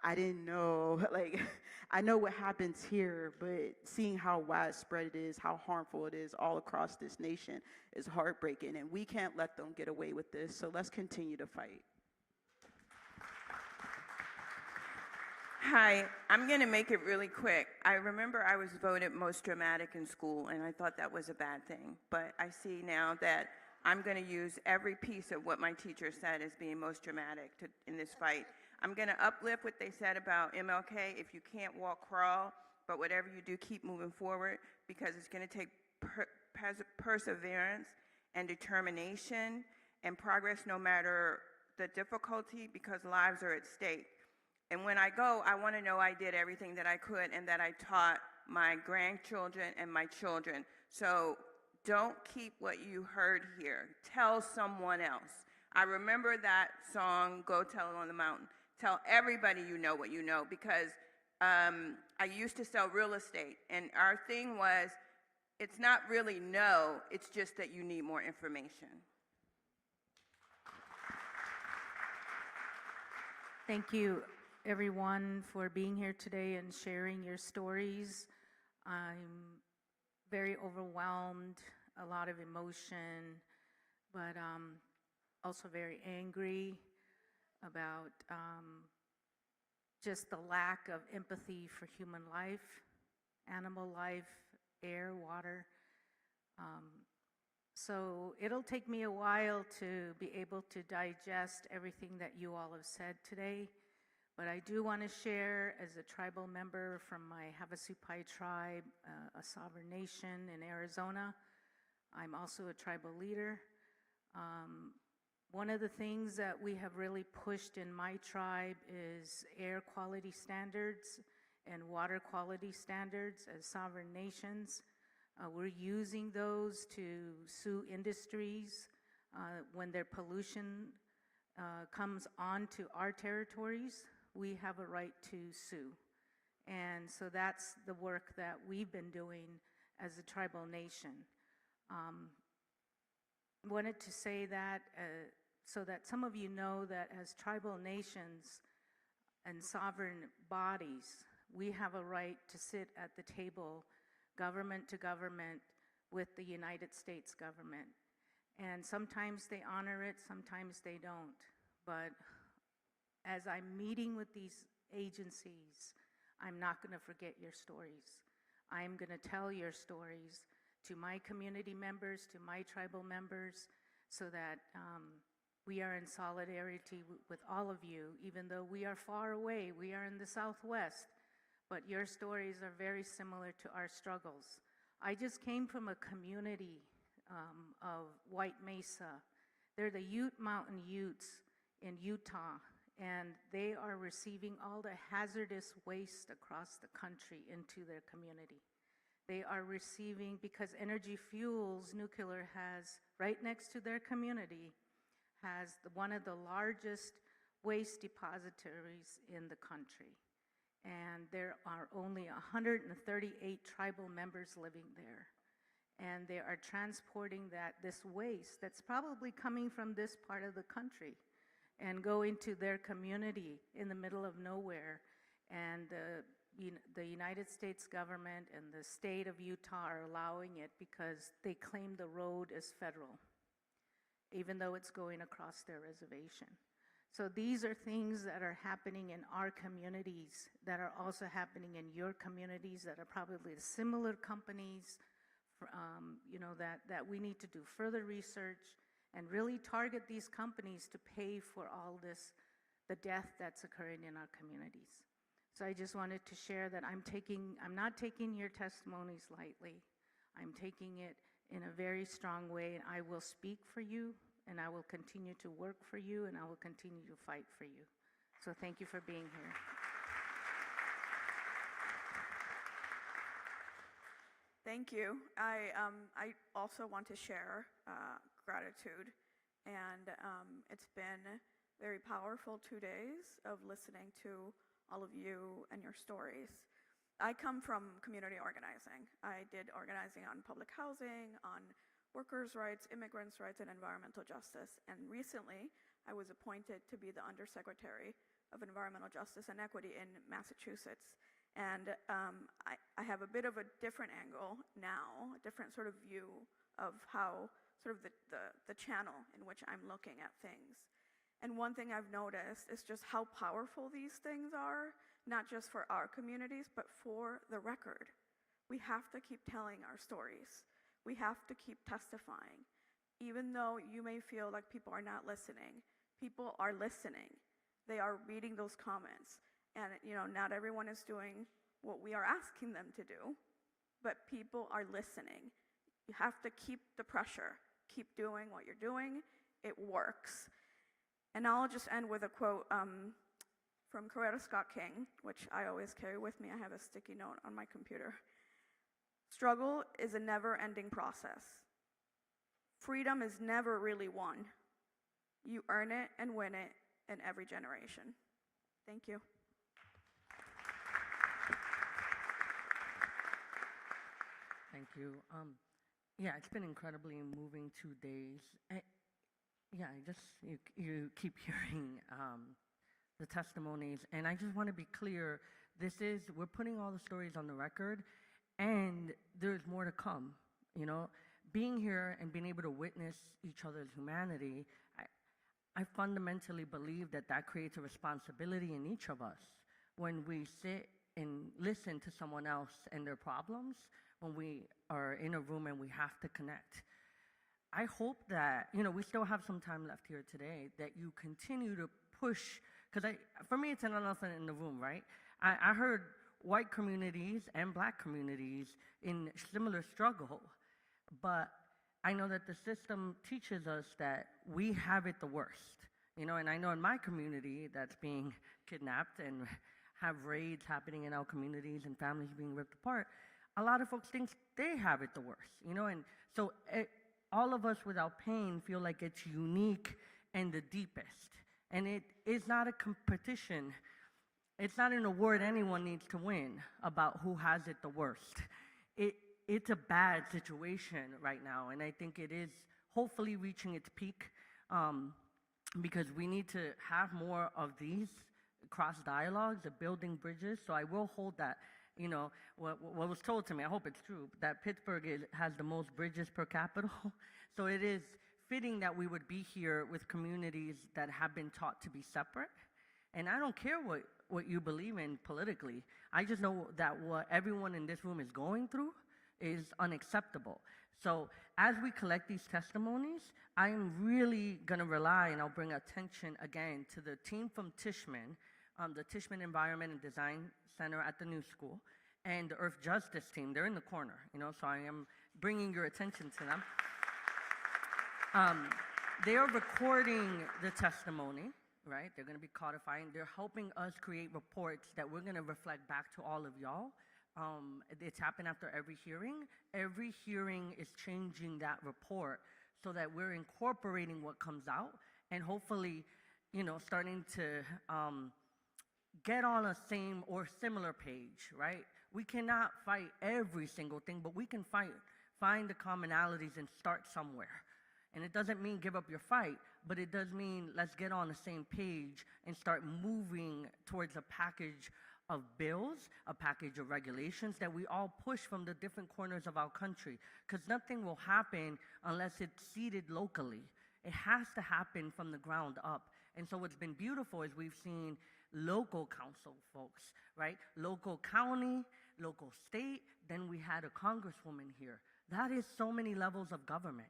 I didn't know, like, I know what happens here, but seeing how widespread it is, how harmful it is all across this nation is heartbreaking, and we can't let them get away with this, so let's continue to fight. Hi, I'm going to make it really quick. I remember I was voted most dramatic in school, and I thought that was a bad thing, but I see now that I'm going to use every piece of what my teacher said as being most dramatic in this fight. I'm going to uplift what they said about MLK. If you can't walk, crawl, but whatever you do, keep moving forward, because it's going to take perseverance and determination and progress no matter the difficulty, because lives are at stake. And when I go, I want to know I did everything that I could and that I taught my grandchildren and my children. So don't keep what you heard here. Tell someone else. I remember that song, Go Tell It on the Mountain. Tell everybody you know what you know, because I used to sell real estate, and our thing was, it's not really no, it's just that you need more information. Thank you, everyone, for being here today and sharing your stories. I'm very overwhelmed, a lot of emotion, but also very angry about just the lack of empathy for human life, animal life, air, water. So it'll take me a while to be able to digest everything that you all have said today, but I do want to share, as a tribal member from my Havasupai tribe, a sovereign nation in Arizona. I'm also a tribal leader. One of the things that we have really pushed in my tribe is air quality standards and water quality standards as sovereign nations. We're using those to sue industries when their pollution comes onto our territories. We have a right to sue. And so that's the work that we've been doing as a tribal nation. Wanted to say that so that some of you know that as tribal nations and sovereign bodies, we have a right to sit at the table, government to government, with the United States government. And sometimes they honor it, sometimes they don't. But as I'm meeting with these agencies, I'm not going to forget your stories. I'm going to tell your stories to my community members, to my tribal members, so that we are in solidarity with all of you, even though we are far away. We are in the Southwest, but your stories are very similar to our struggles. I just came from a community of White Mesa. They're the Ute Mountain Utes in Utah, and they are receiving all the hazardous waste across the country into their community. They are receiving, because Energy Fuels Nuclear has, right next to their community, has one of the largest waste depositories in the country. And there are only 138 tribal members living there. And they are transporting this waste that's probably coming from this part of the country and going to their community in the middle of nowhere. And the United States government and the state of Utah are allowing it because they claim the road is federal. even though it's going across their reservation. So these are things that are happening in our communities that are also happening in your communities that are probably similar companies, that we need to do further research and really target these companies to pay for all this, the death that's occurring in our communities. So I just wanted to share that I'm not taking your testimonies lightly. I'm taking it in a very strong way, and I will speak for you, and I will continue to work for you, and I will continue to fight for you. So thank you for being here. Thank you. I also want to share gratitude, and it's been very powerful 2 days of listening to all of you and your stories. I come from community organizing. I did organizing on public housing, on workers' rights, immigrants' rights, and environmental justice. And recently, I was appointed to be the Undersecretary of Environmental Justice and Equity in Massachusetts. And I have a bit of a different angle now, a different sort of view of how sort of the channel in which I'm looking at things. And one thing I've noticed is just how powerful these things are, not just for our communities, but for the record. We have to keep telling our stories. We have to keep testifying. Even though you may feel like people are not listening, people are listening. They are reading those comments. And not everyone is doing what we are asking them to do, but people are listening. You have to keep the pressure. Keep doing what you're doing. It works. And I'll just end with a quote from Coretta Scott King, which I always carry with me. I have a sticky note on my computer. Struggle is a never-ending process. Freedom is never really won. You earn it and win it in every generation. Thank you. Thank you. Yeah, it's been incredibly moving 2 days. You keep hearing the testimonies, and I just want to be clear. We're putting all the stories on the record, and there's more to come. Being here and being able to witness each other's humanity, I fundamentally believe that creates a responsibility in each of us when we sit and listen to someone else and their problems, when we are in a room and we have to connect. I hope that, we still have some time left here today, that you continue to push, because for me, it's an elephant in the room, right? I heard white communities and Black communities in similar struggle, but I know that the system teaches us that we have it the worst, and I know in my community that's being kidnapped and have raids happening in our communities and families being ripped apart, a lot of folks think they have it the worst, and so all of us without pain feel like it's unique and the deepest. And it is not a competition. It's not an award anyone needs to win about who has it the worst. It's a bad situation right now, and I think it is hopefully reaching its peak because we need to have more of these cross dialogues, of building bridges. So I will hold that. What was told to me, I hope it's true, that Pittsburgh has the most bridges per capita. So it is fitting that we would be here with communities that have been taught to be separate. And I don't care what you believe in politically. I just know that what everyone in this room is going through is unacceptable. So as we collect these testimonies, I'm really going to rely, and I'll bring attention again to the team from Tishman, the Tishman Environment and Design Center at the New School, and the Earth Justice team. They're in the corner, so I am bringing your attention to them. They are recording the testimony, right? They're going to be codifying. They're helping us create reports that we're going to reflect back to all of y'all. It's happened after every hearing. Every hearing is changing that report so that we're incorporating what comes out and hopefully, starting to get on a same or similar page, right? We cannot fight every single thing, but we can find the commonalities and start somewhere. And it doesn't mean give up your fight, but it does mean let's get on the same page and start moving towards a package of bills, a package of regulations that we all push from the different corners of our country. Because nothing will happen unless it's seated locally. It has to happen from the ground up. And so what's been beautiful is we've seen local council folks, right? Local county, local state, then we had a congresswoman here. That is so many levels of government.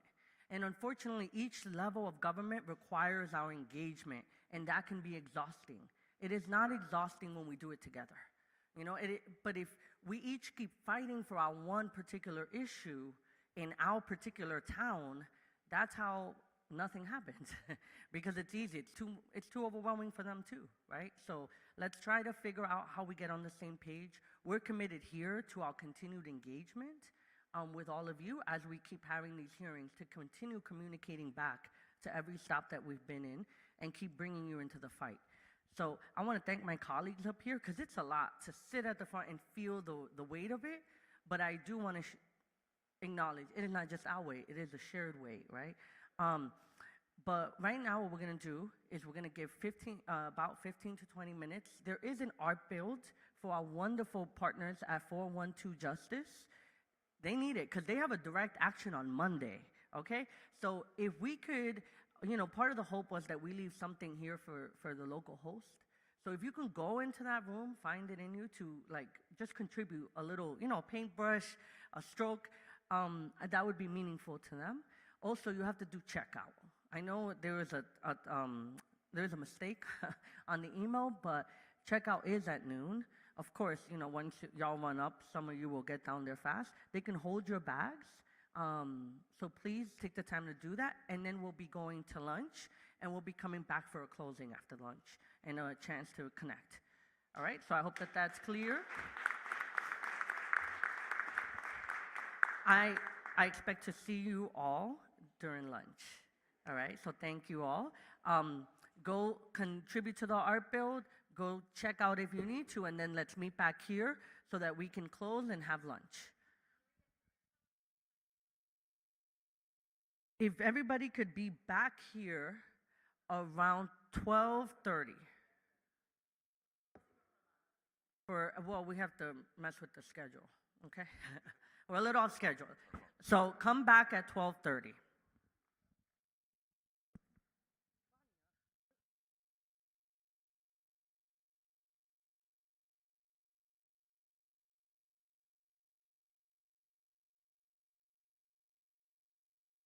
And unfortunately, each level of government requires our engagement, and that can be exhausting. It is not exhausting when we do it together. You know, but if we each keep fighting for our one particular issue in our particular town, that's how nothing happens because it's easy. It's too overwhelming for them too, right? So let's try to figure out how we get on the same page. We're committed here to our continued engagement with all of you as we keep having these hearings to continue communicating back to every stop that we've been in and keep bringing you into the fight. So I want to thank my colleagues up here because it's a lot to sit at the front and feel the weight of it, but I do want to acknowledge it is not just our weight, it is a shared weight, right? But right now what we're going to do is we're going to give about 15 to 20 minutes. There is an art build for our wonderful partners at 412 Justice. They need it because they have a direct action on Monday, okay? So if we could, you know, part of the hope was that we leave something here for the local host. So if you can go into that room, find it in you to like just contribute a little, you know, paintbrush, a stroke, that would be meaningful to them. Also, you have to do checkout. I know there is a mistake on the email, but checkout is at noon. Of course, you know, once y'all run up, some of you will get down there fast. They can hold your bags. So please take the time to do that, and then we'll be going to lunch, and we'll be coming back for a closing after lunch and a chance to connect. All right, so I hope that that's clear. I expect to see you all during lunch. All right, so thank you all. Go contribute to the art build, go check out if you need to, and then let's meet back here so that we can close and have lunch. If everybody could be back here around 12:30. Well, we have to mess with the schedule, okay? We're a little off schedule. So come back at 12:30.